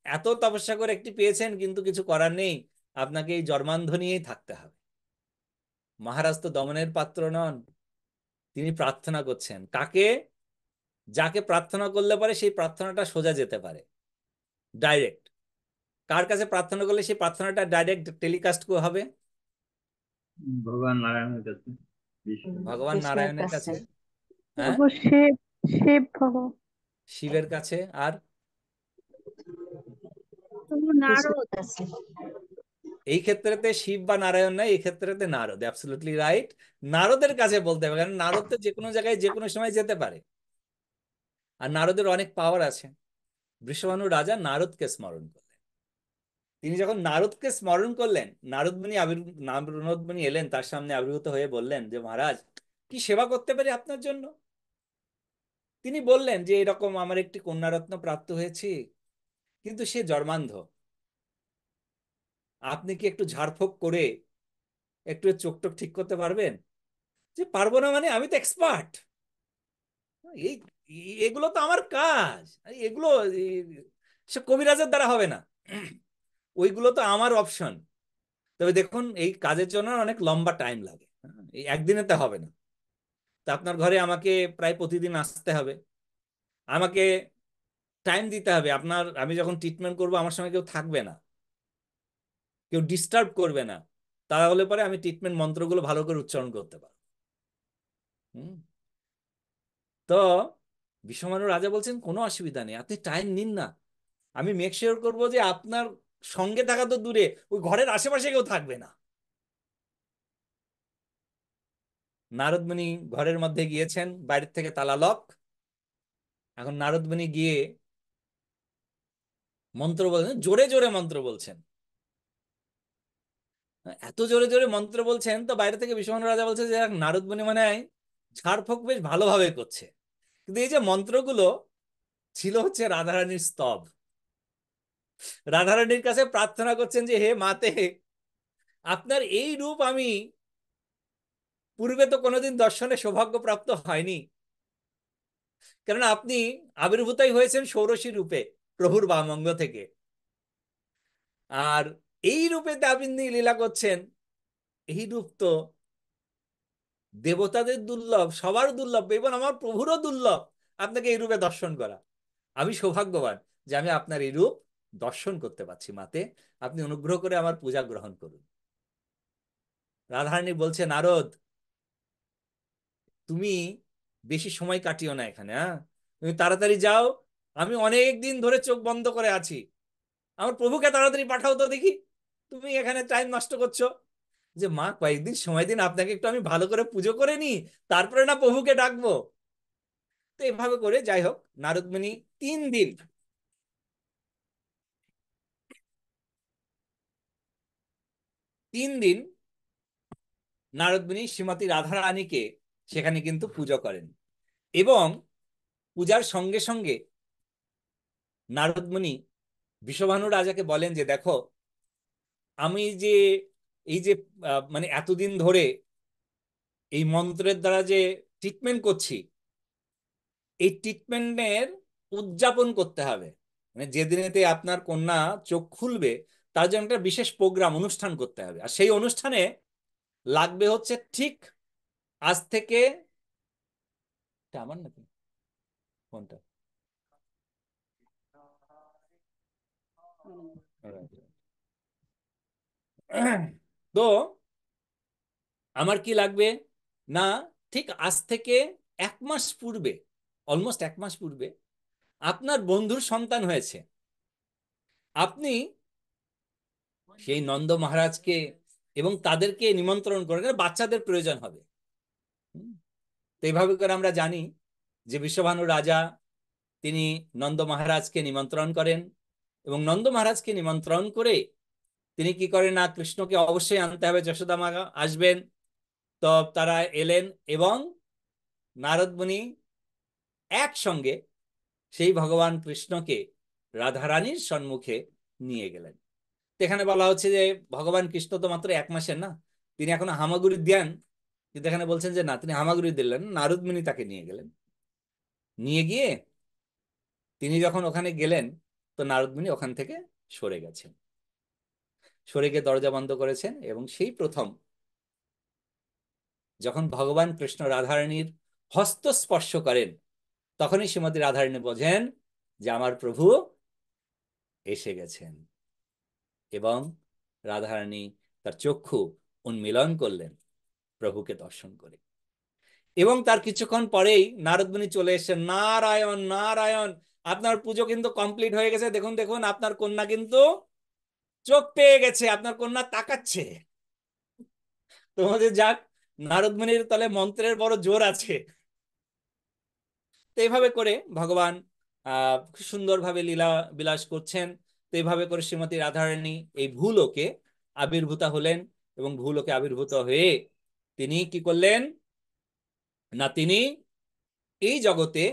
এত তপস্যা করে একটি পেয়েছেন, কিন্তু কিছু করার নেই, আপনাকে এই জন্মান্ধ নিয়েই থাকতে হবে। মহারাজ তো দমনের পাত্র নন, তিনি প্রার্থনা করছেন কাকে? যাকে প্রার্থনা করলে পরে সেই প্রার্থনাটা সোজা যেতে পারে, ডাইরেক্ট। কার কাছে প্রার্থনা করলে সেই প্রার্থনাটা ডাইরেক্ট টেলিকাস্ট হবে? ভগবান নারায়ণের কাছে, বিষ্ণু। ভগবান কৃষ্ণের নারায়ণের কাছে। কাছে। হ্যাঁ, অবশ্যই শিব ভগবান। শিবের কাছে। আর নারদ। কৃষ্ণের কাছে। এই ক্ষেত্রেতে শিব বা নারায়ণ নাই, এই ক্ষেত্রেতে নারদ, অ্যাবসলিউটলি রাইট। নারদের কাছে বলতে হবে, কারণ নারদ তো যে কোনো জায়গায় যে কোনো সময় যেতে পারে, আর নারদের অনেক পাওয়ার আছে। বৃষভানু রাজা নারদকে স্মরণ করলেন। তিনি যখন নারদকে স্মরণ করলেন, নারদ মুনি এলেন তার সামনে, আবির্ভূত হয়ে বললেন যে মহারাজ, কি সেবা করতে পারি আপনার জন্য? তিনি বললেন যে এরকম আমার একটি কন্যারত্ন প্রাপ্ত হয়েছে, কিন্তু সে জন্মান্ধ, আপনি কি একটু ঝাড়ফুঁক করে একটু এর চোখ টোক ঠিক করতে পারবেন? যে পারবো না মানে, আমি তো এক্সপার্ট, এই এগুলো তো আমার কাজ, এগুলো সে কবিরাজের দ্বারা হবে না, ওইগুলো তো আমার অপশন। তবে দেখুন, এই কাজের জন্য অনেক লম্বা টাইম লাগে, এই একদিনেতে হবে না। তা আপনার ঘরে আমাকে প্রায় প্রতিদিন আসতে হবে, আমাকে টাইম দিতে হবে। আমি যখন ট্রিটমেন্ট করবো আমার সঙ্গে কেউ থাকবে না, কেউ ডিস্টার্ব করবে না, তাহলে পরে আমি ট্রিটমেন্ট মন্ত্রগুলো ভালো করে উচ্চারণ করতে পারবো। হুম। তো বিশ্বমানব রাজা বলছেন কোনো অসুবিধা নেই, আপনি টাইম নিন না, আমি মেক শিওর করবো যে আপনার সঙ্গে থাকা তো দূরে, ওই ঘরের আশেপাশে কেউ থাকবে না। নারদমুনি ঘরের মধ্যে গিয়েছেন, বাইরের থেকে তালা লক। এখন নারদমুনি গিয়ে মন্ত্র বলছেন, জোরে জোরে মন্ত্র বলছেন। এত জোরে জোরে মন্ত্র বলছেন, তো বাইরে থেকে বিশ্বমানব রাজা বলছে যে নারদমুনি মানে ঝাড়ফুঁক বেশ ভালোভাবে করছে, কিন্তু এই যে মন্ত্রগুলো ছিল হচ্ছে রাধারানীর স্তব। রাধারানীর কাছে প্রার্থনা করছেন যে হে মাতে, আপনার এই রূপ আমি পূর্বে তো কোনোদিন দর্শনে সৌভাগ্য প্রাপ্ত হয়নি, কেননা আপনি আবির্ভূতই হয়েছেন ষোড়শী রূপে প্রভুর বামঙ্গ থেকে, আর এই রূপেতে আপনি লীলা করছেন, এই রূপ তো দেবতাদের দুর্লভ, সবার দুর্লভ, এবং আমার প্রভুরও দুর্লভ আপনাকে এই রূপে দর্শন করা। আমি সৌভাগ্যবান যে আমি আপনার এই রূপ দর্শন করতে পারছি মাতে, আপনি অনুগ্রহ করে আমার পূজা গ্রহণ করুন। রাধারানী বলছে, নারদ, তুমি বেশি সময় কাটিও না এখানে। হ্যাঁ, তুমি তাড়াতাড়ি যাও, আমি অনেক দিন ধরে চোখ বন্ধ করে আছি, আমার প্রভুকে তাড়াতাড়ি পাঠাও তো দেখি, তুমি এখানে টাইম নষ্ট করছো। যে মা কয়েকদিন সময় দিন, আপনাকে একটু আমি ভালো করে পুজো করে নি, তারপরে না প্রভুকে ডাকবো। তো এভাবে করে যাই হোক, নারদ মুনি 3 দিন, 3 দিন নারদ মুনি শ্রীমতী রাধা রানীকে সেখানে কিন্তু পুজো করেন। এবং পূজার সঙ্গে সঙ্গে নারদ মুনি বিষবানু রাজাকে বলেন যে দেখো, আমি যে এই যে মানে এতদিন ধরে এই মন্ত্রের দ্বারা যে ট্রিটমেন্ট করছি, এই ট্রিটমেন্টের উদযাপন করতে হবে। মানে যেদিনেতে আপনার কন্যা চোখ খুলবে, তার জন্য একটা বিশেষ প্রোগ্রাম অনুষ্ঠান করতে হবে। আর সেই অনুষ্ঠানে লাগবে হচ্ছে ঠিক আজ থেকে, এটা আমার নাকি কোনটা, তো আমার কি লাগবে না, ঠিক আজ থেকে 1 মাস পূর্বে, অলমোস্ট 1 মাস পূর্বে আপনার বন্ধুর সন্তান হয়েছে। আপনি সেই নন্দ মহারাজকে এবং তাদেরকে নিমন্ত্রণ করেন, বাচ্চাদের প্রয়োজন হবে। হুম, তো এইভাবে করে আমরা জানি যে বিশ্বভানু রাজা তিনি নন্দ মহারাজকে নিমন্ত্রণ করেন, এবং নন্দ মহারাজকে নিমন্ত্রণ করে তিনি কি করেন না, কৃষ্ণকে অবশ্যই আনতে হবে, যশোদা মা আসবেন। তো তারা এলেন এবং নারদ মুনি একসঙ্গে সেই ভগবান কৃষ্ণকে রাধারানীর সম্মুখে নিয়ে গেলেন। এখানে বলা হচ্ছে যে ভগবান কৃষ্ণ তো মাত্র 1 মাসের না, তিনি এখনো হামাগুড়ি দেন, কিন্তু এখানে বলছেন যে না, তিনি হামাগুড়ি দিলেন, নারদ মুনি তাকে নিয়ে গেলেন। নিয়ে গিয়ে তিনি যখন ওখানে গেলেন, তো নারদ মুনি ওখান থেকে সরে গেছেন, সরে গিয়ে দরজা বন্ধ করেছেন। এবং সেই প্রথম যখন ভগবান কৃষ্ণ রাধারানীর হস্ত স্পর্শ করেন, তখনই শ্রীমতী রাধারানী বোঝেন যে আমার প্রভু এসে গেছেন। এবং রাধারানী তার চক্ষু উন্মিলন করলেন প্রভুকে দর্শন করে। এবং তার কিছুক্ষণ পরেই নারদ মুনি চলে এসেছেন, নারায়ণ নারায়ণ, আপনার পুজো কিন্তু কমপ্লিট হয়ে গেছে, দেখুন দেখুন আপনার কন্যা কিন্তু চোখ পেয়ে গেছে, আপনার কন্যা তাকাচ্ছে। তোমাদের যাক, নারদ মুনির তাহলে মন্ত্রের বড় জোর আছে। তো এইভাবে করে ভগবান খুব সুন্দরভাবে লীলা বিলাস করছেন। তো এইভাবে করে শ্রীমতী রাধারানী এই ভূলোকে আবির্ভূতা হলেন, এবং ভূলোকে আবির্ভূত হয়ে তিনি কি করলেন না, তিনি এই জগতে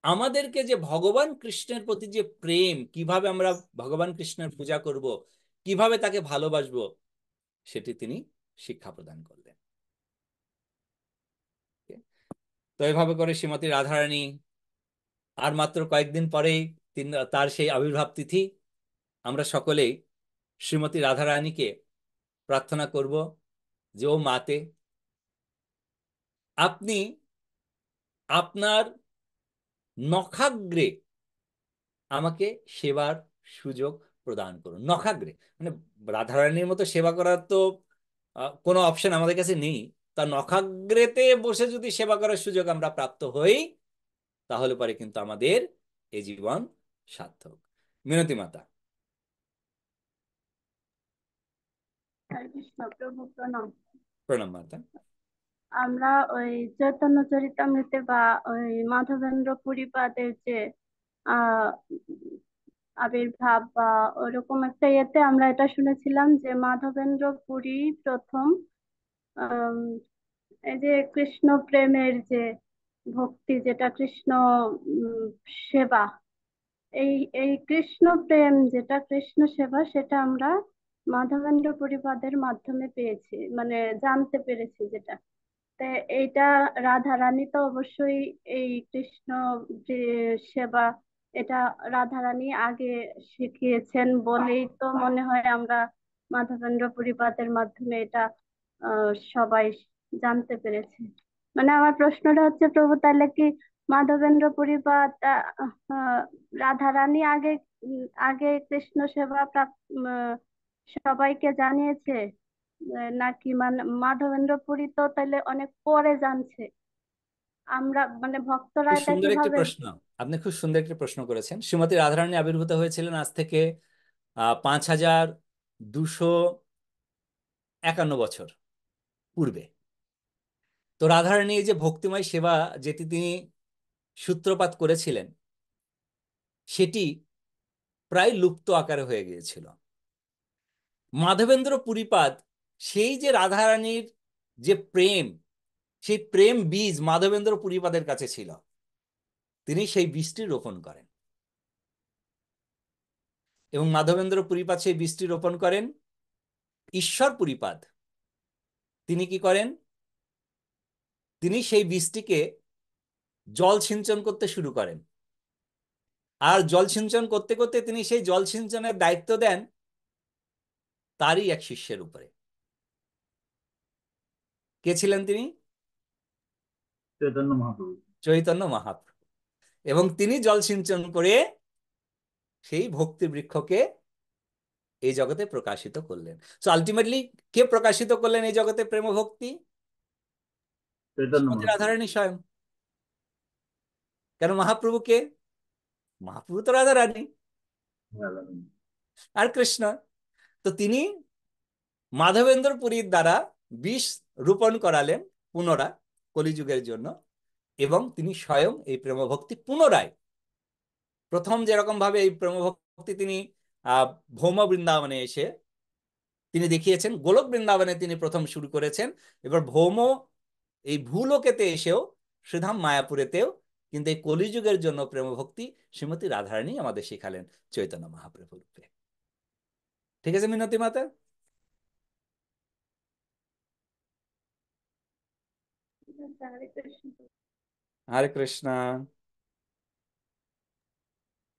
আমাদেরকে যে ভগবান কৃষ্ণের প্রতি যে প্রেম, কিভাবে আমরা ভগবান কৃষ্ণের পূজা করব, কিভাবে তাকে ভালোবাসবো, সেটি তিনি শিক্ষা প্রদান করলেন। তো এইভাবে করে শ্রীমতী রাধারানী আর মাত্র কয়েকদিন পরেই তার সেই আবির্ভাব তিথি। আমরা সকলেই শ্রীমতী রাধারানীকে প্রার্থনা করব যে ও মাতে, আপনি আপনার নখাগ্রে আমাকে সেবার সুযোগ প্রদান করুন। নখাগ্রে মানে রাধারানীর মতো সেবা করার তো কোনো অপশন আমাদের কাছে নেই। তা নখাগ্রেতে বসে যদি সেবা করার সুযোগ আমরা প্রাপ্ত হই, তাহলে পরে কিন্তু আমাদের এই জীবন সার্থক। মিনতি মাতা। হরে কৃষ্ণ প্রভু প্রণাম। প্রণাম মাতা। আমরা ওই চৈতন্য চরিতামৃতে বা ওই মাধবেন্দ্র পুরীপাদের যে আহ আবির্ভাব বা ওরকম একটা ইয়েতে আমরা এটা শুনেছিলাম যে মাধবেন্দ্র পুরী প্রথম আম, এই যে কৃষ্ণ প্রেমের যে ভক্তি, যেটা কৃষ্ণ উম, সেবা, এই এই কৃষ্ণ প্রেম যেটা কৃষ্ণ সেবা, সেটা আমরা মাধবেন্দ্র পরিপাদের মাধ্যমে পেয়েছি, মানে জানতে পেরেছি যেটা। তো এইটা রাধা রানী তো অবশ্যই এই কৃষ্ণ যে সেবা, এটা রাধা রানী আগে শিখিয়েছেন বলেই তো মনে হয় আমরা মাধবেন্দ্র পরিপাদের মাধ্যমে এটা সবাই জানতে পেরেছি। মানে আমার প্রশ্নটা হচ্ছে প্রভু, তাহলে কি মাধবেন্দ্র পরিপাদ রাধা রানী আগে আগে কৃষ্ণ সেবা সবাইকে জানিয়েছে, নাকি মানে মাধবেন্দ্র পুরী তো তাহলে অনেক পরে জানছে? আমরা মানে ভক্তরা খুব এটা সুন্দর একটি কিভাবে? প্রশ্ন। আপনি খুব সুন্দর একটি প্রশ্ন করেছেন। শ্রীমতী রাধারানী আবির্ভূত হয়েছিলেন আজ থেকে 5251 বছর পূর্বে। তো রাধারানী এই যে ভক্তিময় সেবা যেটি তিনি সূত্রপাত করেছিলেন, সেটি প্রায় লুপ্ত আকারে হয়ে গিয়েছিল। মাধবেন্দ্র পুরীপাদ সেই যে রাধারানীর যে প্রেম, সেই প্রেম বীজ মাধবেন্দ্র পুরীপাদের কাছে ছিল, তিনি সেই বীজটি রোপণ করেন এবং মাধবেন্দ্র পুরীপাদ সেই বীজটি রোপণ করেন। ঈশ্বর পুরীপাদ তিনি কি করেন? তিনি সেই বীজটিকে জল সিঞ্চন করতে শুরু করেন, আর জল সিঞ্চন করতে করতে তিনি সেই জল সিঞ্চনের দায়িত্ব দেন তারই এক শিষ্যের উপরে। কে ছিলেন তিনি? চৈতন্য মহাপ্রভু। চৈতন্য মহাপ্রভু। এবং তিনি জল সিঞ্চন করে সেই ভক্তি বৃক্ষকে এই জগতে প্রকাশিত করলেন। সো আলটিমেটলি কে প্রকাশিত করলেন এই জগতে প্রেম ভক্তি? চৈতন্য শ্রীমতী মহাপ্রভু। রাধারানী স্বয়ং। কেন মহাপ্রভু কে? মহাপ্রভু তো রাধারানী রাধারানী। আর কৃষ্ণ। তো তিনি মাধবেন্দ্র পুরীর দ্বারা বিষ রোপণ করালেন পুনরায় কলিযুগের জন্য, এবং তিনি স্বয়ং এই প্রেমভক্তি পুনরায় প্রথম যেরকম ভাবে এই প্রেমভক্তি তিনি ভৌম বৃন্দাবনে এসে তিনি দেখিয়েছেন, গোলক বৃন্দাবনে তিনি প্রথম শুরু করেছেন, এবার ভৌম এই ভূলোকেতে এসেও শ্রীধাম মায়াপুরেতেও কিন্তু এই কলিযুগের জন্য প্রেমভক্তি শ্রীমতী রাধারানী আমাদের শিখালেন চৈতন্য মহাপ্রভু রূপে। ঠিক আছে মিনতি মাতা? হরে কৃষ্ণ। হরে কৃষ্ণ।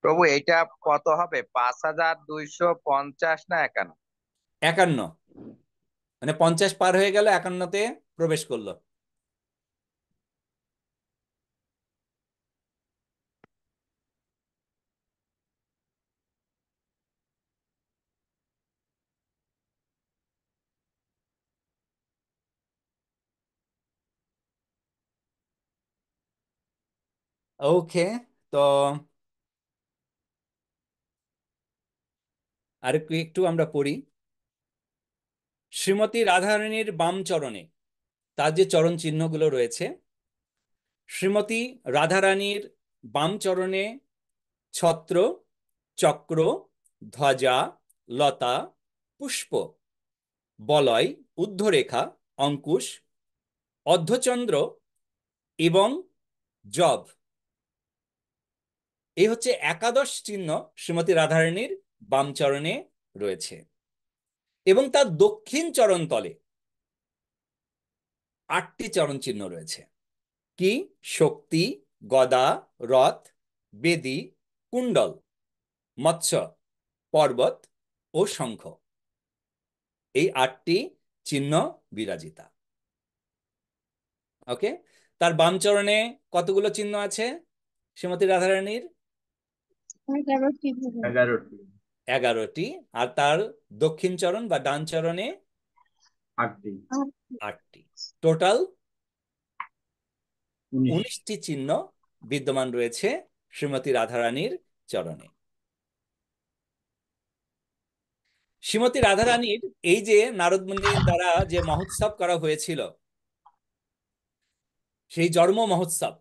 প্রভু এইটা কত হবে? 5250 না 51? 51, মানে 50 পার হয়ে গেল, 51-তে প্রবেশ করলো। ওকে, তো আর একটু আমরা পড়ি। শ্রীমতী রাধারানীর বাম চরণে তার যে চরণ চিহ্নগুলো রয়েছে, শ্রীমতী রাধারানীর বাম চরণে ছত্র, চক্র, ধ্বজা, লতা, পুষ্প, বলয়, ঊর্ধ্বরেখা, অঙ্কুশ, অর্ধচন্দ্র এবং জব, এই হচ্ছে 11 চিহ্ন শ্রীমতী রাধারানীর বাম চরণে রয়েছে। এবং তার দক্ষিণ চরণ তলে 8টি চরণ চিহ্ন রয়েছে। কি? শক্তি, গদা, রথ, বেদী, কুণ্ডল, মৎস্য, পর্বত ও শঙ্খ, এই 8টি চিহ্ন বিরাজিতা। ওকে, তার বাম চরণে কতগুলো চিহ্ন আছে শ্রীমতী রাধারানীর? 11টি। 11টি। 11টি। আর তার দক্ষিণ চরণ বা ডান চরণে 8টি। 8টি। টোটাল 19। 19টি চিহ্ন বিদ্যমান রয়েছে শ্রীমতী রাধারানীর চরণে। শ্রীমতী রাধারানীর এই যে নারদ মুনির দ্বারা যে মহোৎসব করা হয়েছিল, সেই জন্ম মহোৎসব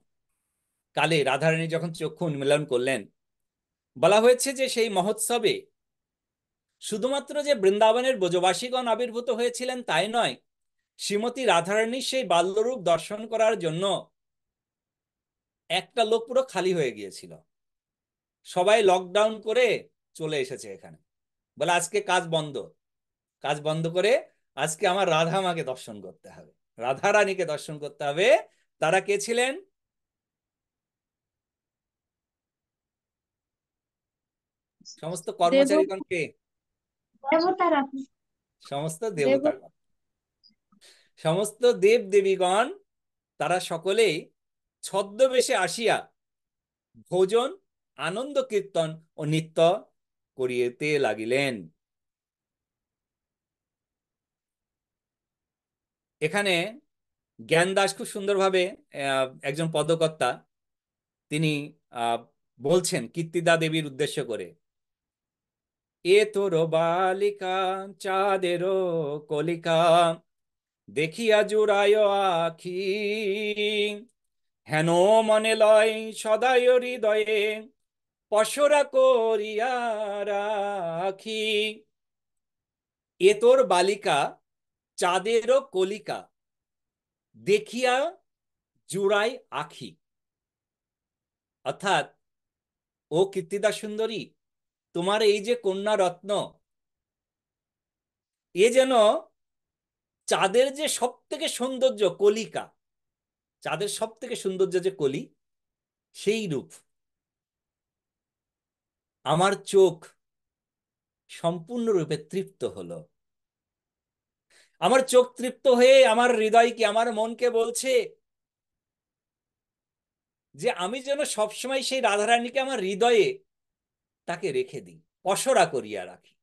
কালে রাধারানী যখন চক্ষু উন্মীলন করলেন, বলা হয়েছে যে সেই মহোৎসবে শুধুমাত্র যে বৃন্দাবনের ব্রজবাসীগণ আবির্ভূত হয়েছিলেন তাই নয়, শ্রীমতী রাধারানীর সেই বাল্যরূপ দর্শন করার জন্য একটা লোক পুরো খালি হয়ে গিয়েছিল। সবাই লকডাউন করে চলে এসেছে এখানে, বলে আজকে কাজ বন্ধ, কাজ বন্ধ করে আজকে আমার রাধা মাকে দর্শন করতে হবে, রাধা রানীকে দর্শন করতে হবে। তারা কে ছিলেন? সমস্ত কর্মচারীগণকে, দেবতারা। সমস্ত দেবতাগণ, সমস্ত দেব দেবীগণ, তারা সকলেই ছদ্মবেশে আসিয়া ভোজন, আনন্দ কীর্তন ও নৃত্য করিতে লাগিলেন। এখানে জ্ঞানদাস খুব সুন্দরভাবে একজন পদকর্তা, তিনি আহ, বলছেন কীর্তিদা দেবীর উদ্দেশ্য করে, এ তোর বালিকা চাঁদের কলিকা দেখিয়া জুড়ায় আখি, হেন মনে লয় সদায় হৃদয়ে পসরা করিয়া রাখি। এ তোর বালিকা চাঁদের কলিকা দেখিয়া জুড়াই আখি। অর্থাৎ ও কীর্তিদা সুন্দরী, তোমার এই যে কন্যা রত্ন, এ যেন চাঁদের যে সব থেকে সৌন্দর্য কলিকা, চাঁদের সব থেকে সৌন্দর্য যে কলি, সেই রূপ। আমার চোখ সম্পূর্ণরূপে তৃপ্ত হলো। আমার চোখ তৃপ্ত হয়ে আমার হৃদয় কি, আমার মনকে বলছে যে আমি যেন সবসময় সেই রাধারানীকে আমার হৃদয়ে তাকে রেখে দিই, পসরা করিয়া রাখি,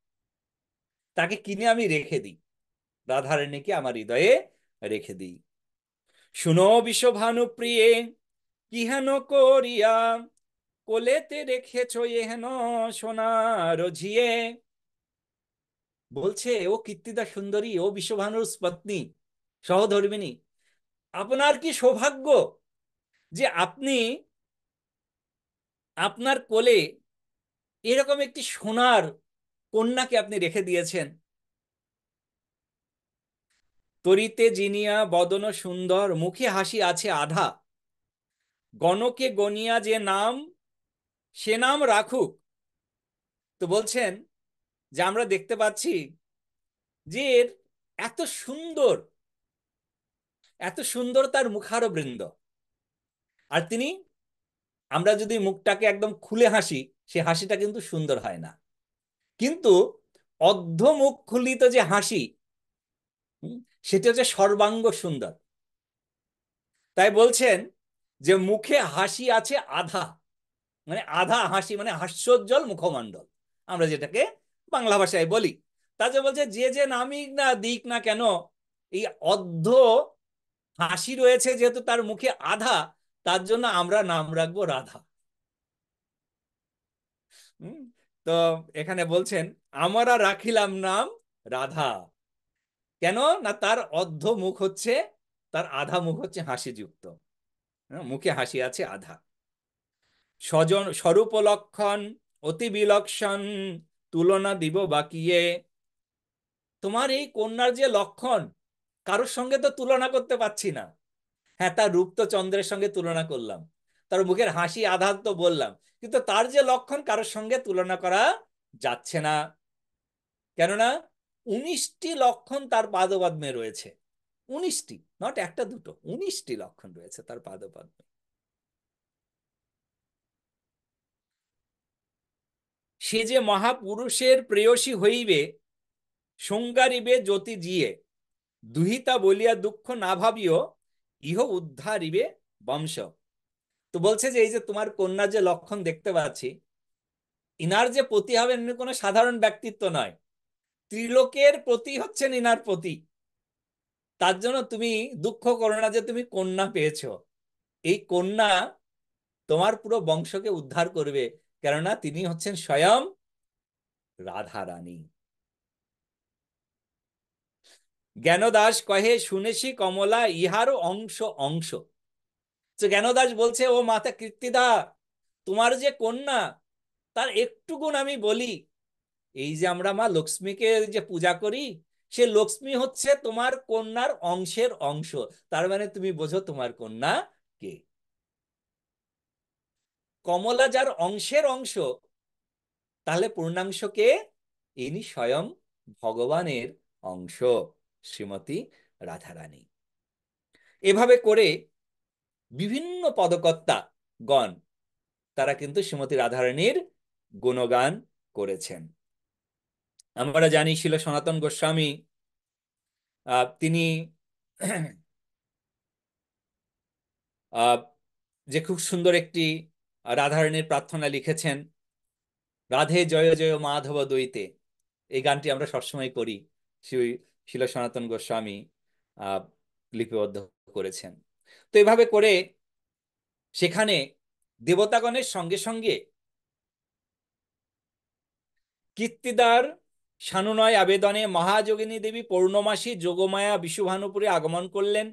তাকে কিনে আমি রেখে দিই, রাধারানীকে আমার হৃদয়ে রেখে দিই। শুনো বিশ্বভানু প্রিয়ে কি হেন করিয়া কোলেতে রেখেছ এহেন সোনার ঝিয়ে। বলছে ও কীর্তিদা সুন্দরী, ও বিশ্বভানুর পত্নী সহধর্মিনী, আপনার কি সৌভাগ্য যে আপনি আপনার কোলে এরকম একটি সোনার কন্যাকে আপনি রেখে দিয়েছেন। তরিতে জিনিয়া বদন সুন্দর মুখে হাসি আছে আধা, গণকে গনিয়া যে নাম সে নাম রাখুক। তো বলছেন যে আমরা দেখতে পাচ্ছি যে এর এত সুন্দর, এত সুন্দর তার মুখারবৃন্দ, আর তিনি, আমরা যদি মুখটাকে একদম খুলে হাসি, সে হাসিটা কিন্তু সুন্দর হয় না, কিন্তু অর্ধ মুখ খুলিত যে হাসি, সেটা হচ্ছে সর্বাঙ্গ সুন্দর। তাই বলছেন যে মুখে হাসি আছে আধা, মানে আধা হাসি মানে হাস্যোজ্জ্বল মুখমণ্ডল, আমরা যেটাকে বাংলা ভাষায় বলি। তাতে বলছে যে যে নামই না দিক না কেন, এই অর্ধ হাসি রয়েছে যেহেতু তার মুখে আধা, তার জন্য আমরা নাম রাখবো রাধা। তো এখানে বলছেন আমরা রাখিলাম নাম রাধা। কেন না, তার অর্ধ মুখ হচ্ছে, তার আধা মুখ হচ্ছে হাসিযুক্ত, মুখে হাসি আছে আধা। স্বজন স্বরূপ লক্ষণ অতি বিলক্ষণ তুলনা দিব বাকিয়ে। তোমার এই কন্যার যে লক্ষণ, কারোর সঙ্গে তো তুলনা করতে পারছি না। হ্যাঁ, তার রূপ তো চন্দ্রের সঙ্গে তুলনা করলাম, তার মুখের হাসি আধার তো বললাম, কিন্তু তার যে লক্ষণ কারোর সঙ্গে তুলনা করা যাচ্ছে না। কেননা 19টি লক্ষণ তার পাদপদ্মে রয়েছে। 19টি, নট একটা দুটো, 19টি লক্ষণ রয়েছে তার পাদপদ্মে। সে যে মহাপুরুষের প্রেয়সী হইবে শৃঙ্গারিবে জ্যোতি জিয়ে, দুহিতা বলিয়া দুঃখ না ভাবিও ইহ উদ্ধারিবে বংশ। তো বলছে যে এই যে তোমার কন্যার যে লক্ষণ দেখতে পাচ্ছি, ইনার যে পতি হবেন ইনি কোনো সাধারণ ব্যক্তিত্ব নয়, ত্রিলোকের প্রতি হচ্ছেন ইনার পতি। তার জন্য তুমি দুঃখ করো না যে তুমি কন্যা পেয়েছো, এই কন্যা তোমার পুরো বংশকে উদ্ধার করবে, কেননা তিনি হচ্ছেন স্বয়ং রাধা রানী। জ্ঞানদাস কহে শুনেছি কমলা ইহারও অংশ অংশ। তো জ্ঞানদাস বলছে ও মাতা কীর্তিদা, তোমার যে কন্যা তার একটু গুণ আমি বলি। এই যে আমরা মা লক্ষ্মীকে যে পূজা করি, সে লক্ষ্মী হচ্ছে তোমার কন্যার অংশের অংশ। তার মানে তুমি বোঝো তোমার কন্যা কে। কমলা যার অংশের অংশ, তাহলে পূর্ণাংশ কে? ইনি স্বয়ং ভগবানের অংশ, শ্রীমতী রাধারানী। এভাবে করে বিভিন্ন পদকর্তা গণ, তারা কিন্তু শ্রীমতী রাধারানীর গুণগান করেছেন। আমরা জানি ছিল সনাতন গোস্বামী, তিনি যে খুব সুন্দর একটি রাধারানীর প্রার্থনা লিখেছেন, রাধে জয় জয় মাধব দইতে। এই গানটি আমরা সবসময় করি, শিল সনাতন গোস্বামী লিপিবদ্ধ করেছেন। তো এভাবে করে সেখানে দেবতাগণের সঙ্গে সঙ্গে কীর্তিদার সানুনয় আবেদনে মহাযোগিনী দেবী পৌর্ণমাসী যোগমায়া বিশুভানুপুরে আগমন করলেন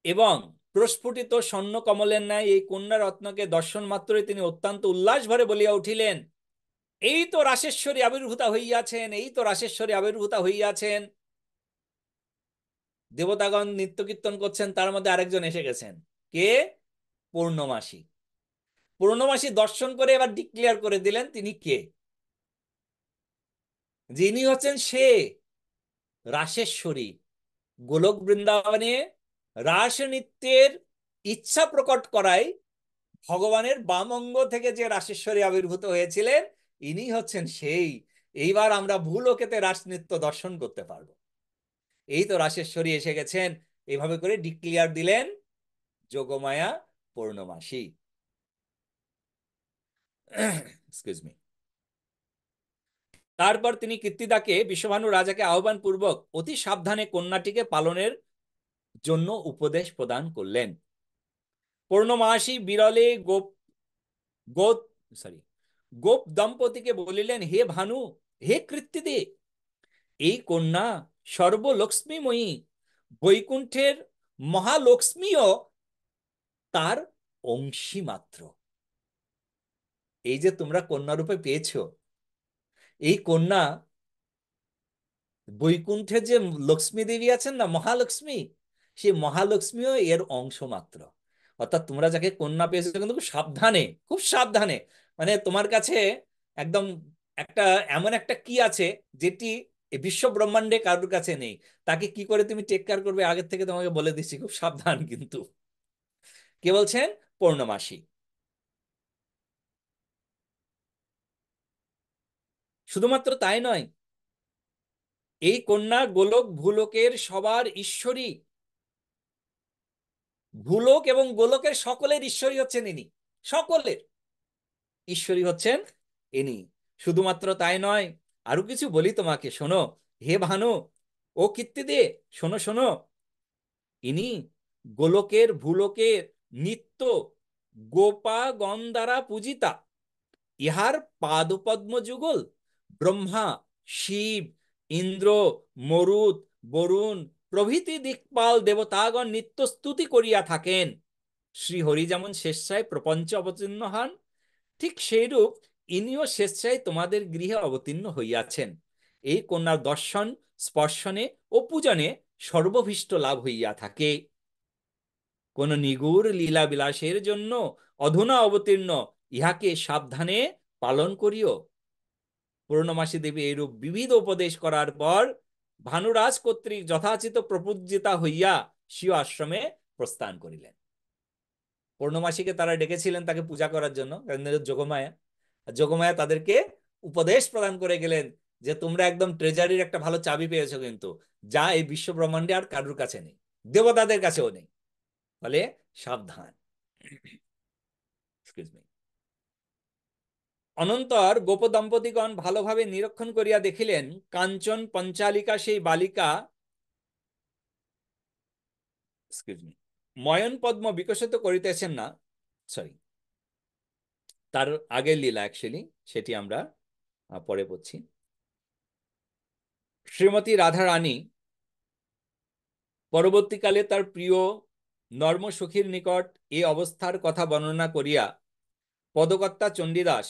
এবং প্রস্ফুটিত স্বর্ণ কমলের ন্যায় এই কন্যা রত্নকে দর্শন মাত্রই তিনি অত্যন্ত উল্লাস ভরে বলিয়া উঠিলেন, এই তো রাসেশ্বরী আবির্ভূতা হইয়াছেন, এই তো রাসেশ্বরী আবির্ভূতা হইয়াছেন। দেবতাগণ নিত্য কীর্তন করছেন, তার মধ্যে আরেকজন এসে গেছেন। কে? পূর্ণমাসী। পূর্ণমাসী দর্শন করে এবার ডিক্লেয়ার করে দিলেন তিনি কে, যিনি হচ্ছেন সে রাসেশ্বরী। গোলক বৃন্দাবনে রাস নৃত্যের ইচ্ছা প্রকট করায় ভগবানের বাম অঙ্গ থেকে যে রাসেশ্বরী আবির্ভূত হয়েছিলেন, ইনি হচ্ছেন সেই। এইবার আমরা ভূলোকেতে রাস নৃত্য দর্শন করতে পারবো। এই তো রাসেশ্বরী এসে গেছেন, এইভাবে করে ডিক্লেয়ার দিলেন যোগমায়া পূর্ণমাসী। Excuse me. তারপর তিনি কীর্তিদাকে বিশ্বভানু রাজাকে আহ্বান পূর্বক অতি সাবধানে কন্যাটিকে পালনের জন্য উপদেশ প্রদান করলেন। পূর্ণমাসী বিরলে গোপ দম্পতিকে বলিলেন, হে ভানু, হে কীর্তিদে, এই কন্যা সর্বলক্ষ্মীময়ী, বৈকুণ্ঠের মহালক্ষ্মীও তার অংশী মাত্র। এই যে তোমরা কন্যা রূপে পেয়েছ, এই কন্যা বৈকুণ্ঠের যে লক্ষ্মী দেবী আছেন না, মহালক্ষ্মী, সেই মহালক্ষ্মীও এর অংশ মাত্র। অর্থাৎ তোমরা যাকে কন্যা পেয়েছো, কিন্তু খুব সাবধানে, খুব সাবধানে, মানে তোমার কাছে একদম একটা এমন একটা কি আছে যেটি বিশ্ব ব্রহ্মাণ্ডে কারোর কাছে নেই। তাকে কি করে তুমি টেক কেয়ার করবে আগের থেকে তোমাকে বলে দিচ্ছি, খুব সাবধান। কিন্তু কে বলছেন? পূর্ণমাসী। শুধুমাত্র তাই নয়, এই কন্যা গোলক ভূলোকের সবার ঈশ্বরী, ভূলোক এবং গোলকের সকলের ঈশ্বরী হচ্ছেন ইনি, সকলের ঈশ্বরী হচ্ছেন ইনি। শুধুমাত্র তাই নয়, আরো কিছু বলি তোমাকে, শোনো হে ভানু, ও কীর্তিদে, শোনো শোনো, ইনি গোলকের ভূলোকের নিত্য গোপাগণ দ্বারা পূজিতা। ইহার পাদপদ্ম যুগল ব্রহ্মা, শিব, ইন্দ্র, মরুত, বরুণ প্রভৃতি দিকপাল দেবতাগণ নিত্য স্তুতি করিয়া থাকেন। শ্রীহরি যেমন স্বেচ্ছায় প্রপঞ্চে অবতীর্ণ হন, ঠিক সেইরূপ ইনিও স্বেচ্ছায় তোমাদের গৃহে অবতীর্ণ হইয়াছেন। এই কন্যার দর্শন, স্পর্শনে ও পূজনে সর্বভীষ্ট লাভ হইয়া থাকে। কোন নিগুড় লীলা বিলাসের জন্য অধুনা অবতীর্ণ, ইহাকে সাবধানে পালন করিও। পূর্ণমাসী দেবী এইরূপ বিবিধ উপদেশ করার পর ভানুরাজ কর্তৃক যথাচিত প্রপূজিতা হইয়া স্বীয় আশ্রমে প্রস্থান করিলেন। পূর্ণমাসীকে তারা ডেকেছিলেন তাকে পূজা করার জন্য, যোগমায়া। যোগমায়া তাদেরকে উপদেশ প্রদান করে গেলেন যে তোমরা একদম ট্রেজারির একটা ভালো চাবি পেয়েছো, কিন্তু যা এই বিশ্ব ব্রহ্মাণ্ডে আর কারুর কাছে নেই, দেবতাদের কাছেও নেই, ফলে সাবধান। অনন্তর গোপ দম্পতিগণ ভালোভাবে নিরীক্ষণ করিয়া দেখিলেন কাঞ্চন পঞ্চালিকা সেই বালিকা ময়ন পদ্ম বিকশিত করিতেছেন না, সরি, তার আগের লীলা অ্যাকচুয়ালি, সেটি আমরা পরে পড়ছি। শ্রীমতী রাধা রানী পরবর্তীকালে তার প্রিয় নর্মসখীর নিকট এই অবস্থার কথা বর্ণনা করিয়া পদকর্তা চণ্ডীদাস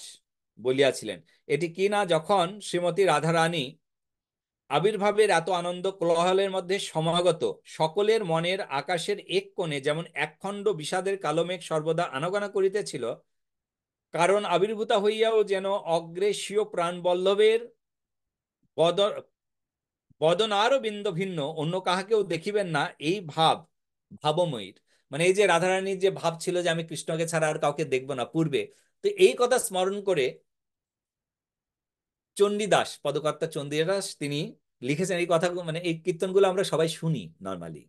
বলিয়াছিলেন। এটি কি না, যখন শ্রীমতী রাধা রানী আবির্ভাবের এত আনন্দ কোলাহলের মধ্যে সমাগত, সকলের মনের আকাশের এক কোণে যেমন একখণ্ড বিষাদের কালো মেঘ সর্বদা আনাগোনা করিতেছিল, কারণ আবির্ভূতা হইয়াও যেন অগ্রে স্বীয় প্রাণবল্লভের বদনারও বিন্দ ভিন্ন অন্য কাহাকেও দেখিবেন না, এই ভাব ভাবময়ীর, মানে এই যে রাধারানীর যে ভাব ছিল যে আমি কৃষ্ণকে ছাড়া আর কাউকে দেখবো না পূর্বে, তো এই কথা স্মরণ করে চণ্ডীদাস, পদকর্তা চণ্ডীদাস তিনি লিখেছেন এই কথা, মানে এই কীর্তনগুলো আমরা সবাই শুনি নর্মালি।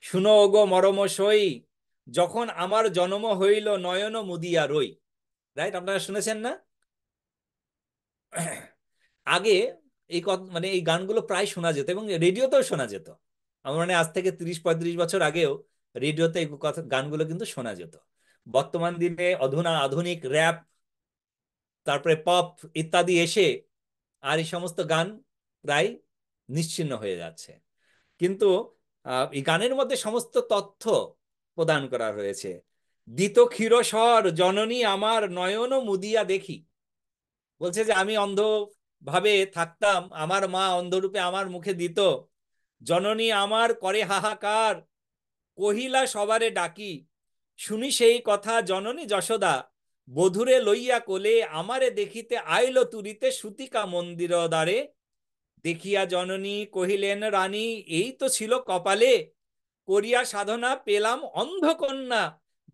শুনো গো মরম সই, যখন আমার জন্ম হইল নয়ন মুদিয়া রই। রাইট, আপনারা শুনেছেন না? আগে এই মানে এই গানগুলো প্রায় শোনা যেত এবং রেডিওতেও শোনা যেত। আমার মানে আজ থেকে 30-35 বছর আগেও রেডিওতে এই কথা গানগুলো কিন্তু শোনা যেত। বর্তমান দিনে আধুনিক র্যাপ, তারপরে পপ ইত্যাদি এসে আর এই সমস্ত গান প্রায় নিশ্চিহ্ন হয়ে যাচ্ছে। কিন্তু এই গানের মধ্যে সমস্ত তথ্য প্রদান করা হয়েছে। দিত ক্ষীরস্বর জননী আমার নয়ন মুদিয়া দেখি। বলছে যে আমি অন্ধ ভাবে থাকতাম, আমার মা অন্ধরূপে আমার মুখে দিত, জননী আমার করে হাহাকার, কহিলা সবারে ডাকি, শুনি সেই কথা জননী যশোদা, বধূরে লইয়া কোলে আমারে দেখিতে আইল তুরিতে সুতিকা মন্দির দ্বারে, দেখিয়া জননী কহিলেন রানী এই তো ছিল কপালে, করিয়া সাধনা পেলাম অন্ধকন্যা,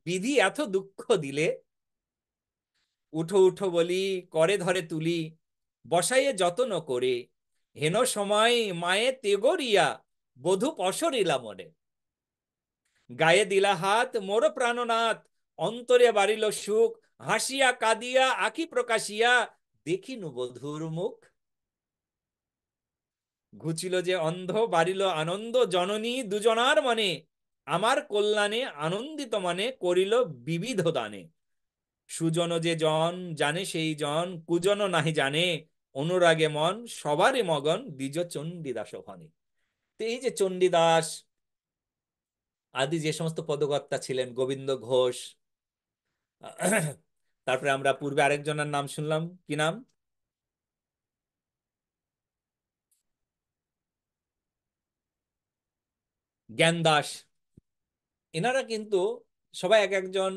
বিধি এত দুঃখ দিলে, উঠো উঠো বলি করে ধরে তুলি, বসাইয়ে যতন করে, হেন সময় মায়ে তেগরিয়া বধূ পসরিলা মরে, গায়ে দিলা হাত মোর প্রাণনাথ, অন্তরে বাড়িল সুখ, হাসিয়া কাঁদিয়া আঁখি প্রকাশিয়া দেখিনু বধূর মুখ, ঘুচিল যে অন্ধ বাড়িল আনন্দ, জননী দুজনার মনে, আমার কল্যাণে আনন্দিত মনে করিল বিবিধ দানে, সুজন যে জন জানে সেই জন, কুজন নাহি জানে, অনুরাগে মন সবারই মগন, দ্বিজ চণ্ডীদাস ওখানে। তো এই যে চণ্ডীদাস আদি যে সমস্ত পদকর্তা ছিলেন, গোবিন্দ ঘোষ, তারপরে আমরা পূর্বে আরেকজনের নাম শুনলাম, কি নাম? জ্ঞানদাস। এনারা কিন্তু সবাই এক একজন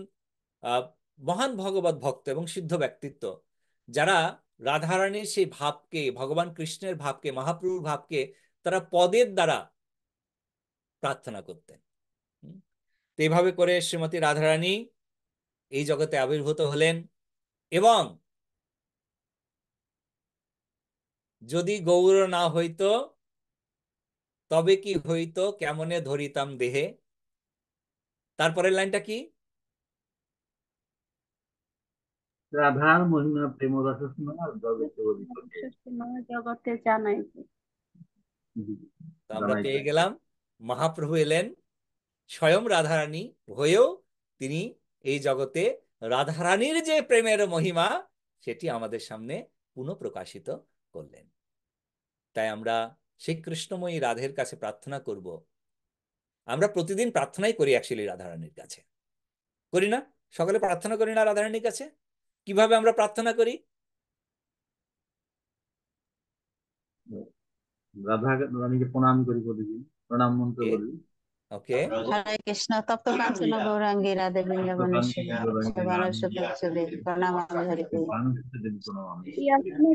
মহান ভগবত ভক্ত এবং সিদ্ধ ব্যক্তিত্ব, যারা রাধারানীর সেই ভাবকে, ভগবান কৃষ্ণের ভাবকে, মহাপ্রভুর ভাবকে তারা পদের দ্বারা প্রার্থনা করতেন। তো এইভাবে করে শ্রীমতী রাধারানী এই জগতে আবির্ভূত হলেন। এবং যদি গৌর না হইতো তবে কি হইতো কেমনে ধরিতাম দেহে। তারপরের লাইনটা কি? রাধার মহিমা প্রেম রস শোনা জগতে বলিতে। জগতে জানাই। তো আমরা পেয়ে গেলাম মহাপ্রভু এলেন স্বয়ং রাধারানী হয়েও, তিনি এই জগতে রাধারানীর যে প্রেমের মহিমা সেটি আমাদের সামনে পুনঃপ্রকাশিত করলেন। তাই আমরা সেই কৃষ্ণময়ী রাধের কাছে প্রার্থনা করব। আমরা প্রতিদিন প্রার্থনাই করি অ্যাকচুয়ালি রাধারানীর কাছে, করি না? সকালে প্রার্থনা করি না রাধারানীর কাছে? কিভাবে আমরা প্রার্থনা করি? রাধা রানীকে প্রণাম করি প্রতিদিন, প্রণাম মন্ত্র করি। ওকে। হরে কৃষ্ণ তপ্ত কাঞ্চন গৌরাঙ্গী রাধে বৃন্দাবনেশ্বরী শোভানুসুতে প্রণামামি হরিতে।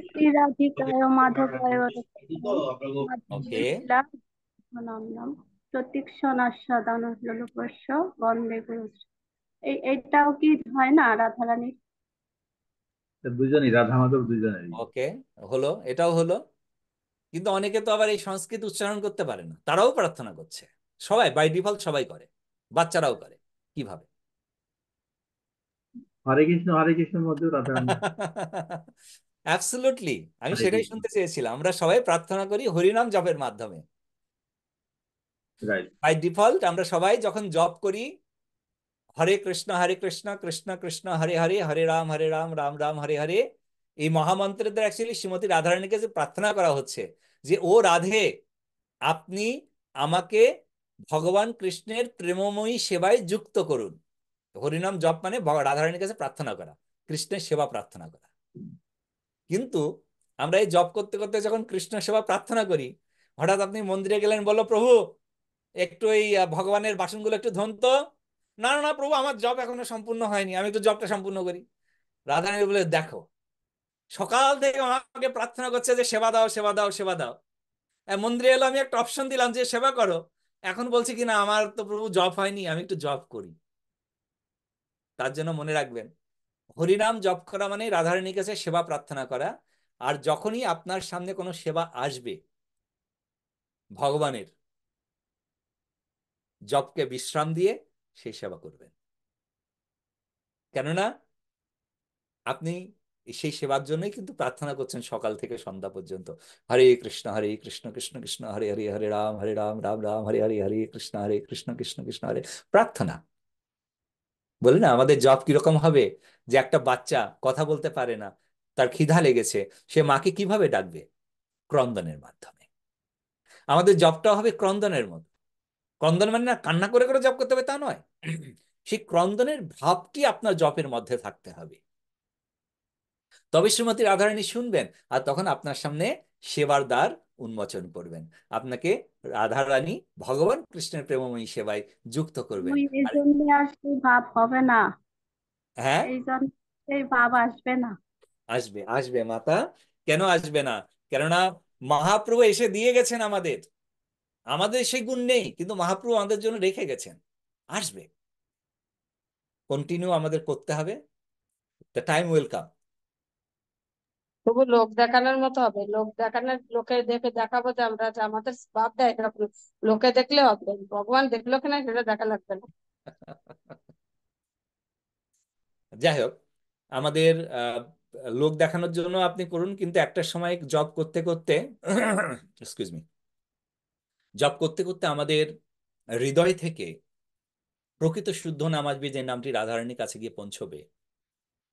শ্রী রাধিকায় মাধবায় ওকে। নাম প্রতীক্ষণাস্বাদান লোলপস্য বন্দে গুরু। এইটাও কি হয় না রাধারানীর? দুজনই, রাধা মাধব দুজনেরই। ওকে, হলো, এটাও হলো। কিন্তু অনেকে তো আবার এই সংস্কৃত উচ্চারণ করতে পারে না, তারাও প্রার্থনা করছে। সবাই বাই ডিফল্ট সবাই করে, বাচ্চারাও করে। কিভাবে? হরে কৃষ্ণের মধ্যেও রাধা রানী। অ্যাবসলিউটলি, আমি হরে সেটাই কৃষ্ণ, শুনতে চেয়েছিলাম। আমরা সবাই প্রার্থনা করি হরিনাম জপের মাধ্যমে। রাইট। বাই ডিফল্ট আমরা সবাই যখন জপ করি হরে কৃষ্ণ কৃষ্ণ কৃষ্ণ হরে হরে, হরে রাম রাম রাম হরে হরে, এই মহামন্ত্রের দ্বারা অ্যাকচুয়ালি শ্রীমতী রাধারানীকে যে প্রার্থনা করা হচ্ছে যে ও রাধে, আপনি আমাকে ভগবান কৃষ্ণের প্রেমময়ী সেবায় যুক্ত করুন। হরিনাম জপ মানে রাধারানীর কাছে প্রার্থনা করা, কৃষ্ণের সেবা প্রার্থনা করা। কিন্তু আমরা এই জপ করতে করতে যখন কৃষ্ণ সেবা প্রার্থনা করি, হঠাৎ আপনি মন্দিরে গেলেন, বললো প্রভু একটু এই ভগবানের বাসনগুলো একটু ধোন তো। না না না প্রভু, আমার জপ এখনো সম্পূর্ণ হয়নি, আমি একটু জপটা সম্পূর্ণ করি। রাধারানী বলে দেখো, সকাল থেকে আমাকে প্রার্থনা করছে যে সেবা দাও সেবা দাও সেবা দাও, মন্দিরে এলো, আমি একটা অপশন দিলাম যে সেবা করো, এখন বলছি কিনা আমার তো প্রভু জপ হয়নি, আমি একটু জপ করি। তার জন্য মনে রাখবেন, হরিনাম জপ করা মানে রাধারানীর কাছে সেবা প্রার্থনা করা। আর যখনই আপনার সামনে কোনো সেবা আসবে ভগবানের, জপকে বিশ্রাম দিয়ে সেই সেবা করবেন। কেননা আপনি সেই সেবার জন্যই কিন্তু প্রার্থনা করছেন সকাল থেকে সন্ধ্যা পর্যন্ত। হরে কৃষ্ণ কৃষ্ণ কৃষ্ণ হরে হরে, হরে রাম রাম রাম হরে হরে, হরে কৃষ্ণ কৃষ্ণ কৃষ্ণ হরে। প্রার্থনা। বলি না আমাদের জব কিরকম হবে, যে একটা বাচ্চা কথা বলতে পারে না, তার ক্ষিধা লেগেছে, সে মাকে কিভাবে ডাকবে? ক্রন্দনের মাধ্যমে। আমাদের জবটাও হবে ক্রন্দনের মতো। ক্রন্দন মানে না কান্না করে করে জব করতে হবে তা নয়, সেই ক্রন্দনের ভাবটি আপনার জবের মধ্যে থাকতে হবে। তবে শ্রীমতী রাধারানী শুনবেন, আর তখন আপনার সামনে সেবার দ্বার উন্মোচন করবেন, আপনাকে রাধারানী ভগবান কৃষ্ণের প্রেমময়ী সেবায় যুক্ত করবেন। ওই এই আর জন্য আর সেই ভাব হবে না, হ্যাঁ, এই জন্য সেই ভাব আসবে না। আসবে আসবে মাতা, কেন আসবে না? কেননা মহাপ্রভু এসে দিয়ে গেছেন আমাদের, আমাদের সেই গুণ নেই, কিন্তু মহাপ্রভু আমাদের জন্য রেখে গেছেন। আসবে, কন্টিনিউ আমাদের করতে হবে, দ্য টাইম উইল কাম। তবু লোক দেখানোর মতো হবে, লোক দেখানোর, লোকে দেখে দেখাবো যে আমরা, যে আমাদের ভাব দেয় এরকম। লোকে দেখলে হবে, ভগবান দেখলো কিনা সেটা দেখা লাগবে না। যাই হোক, আমাদের লোক দেখানোর জন্য আপনি করুন, কিন্তু একটা সময় জব করতে করতে এক্সকিউজ মি, জব করতে করতে আমাদের হৃদয় থেকে প্রকৃত শুদ্ধ নাম আসবে, যে নামটি রাধারানীর কাছে গিয়ে পৌঁছবে।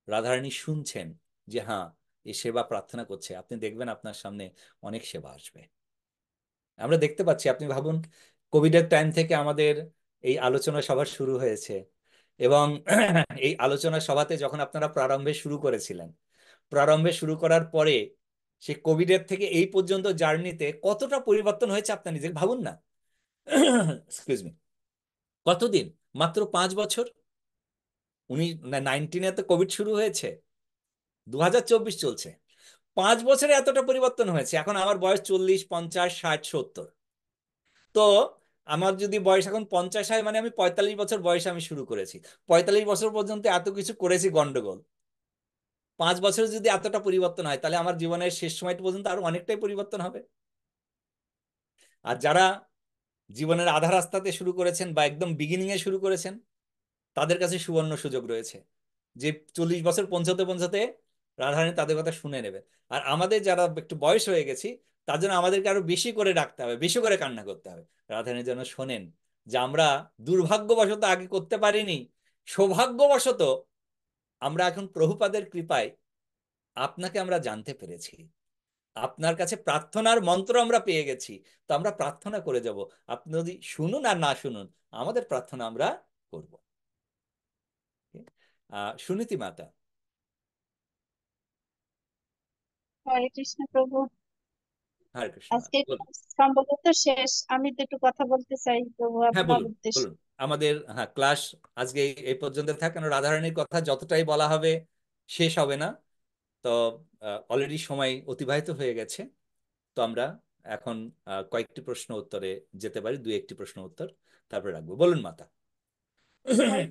রাধারানী শুনছেন যে হ্যাঁ, এই সেবা প্রার্থনা করছে, আপনি দেখবেন আপনার সামনে অনেক সেবা আসবে। আমরা দেখতে পাচ্ছি, আপনি ভাবুন, কোভিডের টাইম থেকে আমাদের এই আলোচনা সভা শুরু হয়েছে, এবং এই আলোচনা সভাতে যখন আপনারা প্রারম্ভে শুরু করেছিলেন, প্রারম্ভে শুরু করার পরে সে কোভিডের থেকে এই পর্যন্ত জার্নিতে কতটা পরিবর্তন হয়েছে আপনি নিজে ভাবুন না। এক্সকিউজ মি, কতদিন? মাত্র 5 বছর। 1919 তো কোভিড শুরু হয়েছে, 2024 চলছে, 5 বছরে এতটা পরিবর্তন হয়েছে। এখন আমার বয়স 40, 50, 60, 70। তো আমার যদি বয়স এখন 50 হয়, মানে আমি 45 বছর বয়সে আমি শুরু করেছি, 45 বছর পর্যন্ত এত কিছু করেছি গন্ডগোল। 5 বছরে যদি এতটা পরিবর্তন হয়, তাহলে আমার জীবনের শেষ সময়টা পর্যন্ত আরো অনেকটাই পরিবর্তন হবে। আর যারা জীবনের আধা রাস্তাতে শুরু করেছেন বা একদম বিগিনিং এ শুরু করেছেন, তাদের কাছে সুবর্ণ সুযোগ রয়েছে, যে 40 বছর পৌঁছতে পৌঁছতে রাধারানী তাদের কথা শুনে নেবে। আর আমাদের যারা একটু বয়স হয়ে গেছি, তার জন্য আমাদেরকে আরো বেশি করে ডাকতে হবে, বেশি করে কান্না করতে হবে, রাধারানী যেন শোনেন যে আমরা দুর্ভাগ্যবশত আগে করতে পারিনি, সৌভাগ্যবশত আমরা এখন প্রভুপাদের কৃপায় আপনাকে আমরা জানতে পেরেছি, আপনার কাছে প্রার্থনার মন্ত্র আমরা পেয়ে গেছি। তো আমরা প্রার্থনা করে যাব, আপনি যদি শুনুন আর না শুনুন, আমাদের প্রার্থনা আমরা করব। সুনীতি মাতা। হরে কৃষ্ণ প্রভু। হরে কৃষ্ণ মাতা, আজকে বলুন। সম্ভবত শেষ, আমি তো একটু কথা বলতে চাই প্রভু হ্যাঁ আপনার বলুন, উদ্দেশ্যে। বলুন। আমাদের হ্যাঁ ক্লাস আজকে এই পর্যন্ত থাক, কেন রাধারানীর কথা যতটাই বলা হবে শেষ হবে না। তো অলরেডি সময় অতিবাহিত হয়ে গেছে, তো আমরা এখন কয়েকটি প্রশ্ন উত্তরে যেতে পারি, 2-1টি প্রশ্ন উত্তর তারপরে রাখবো। বলুন মাতা। হরে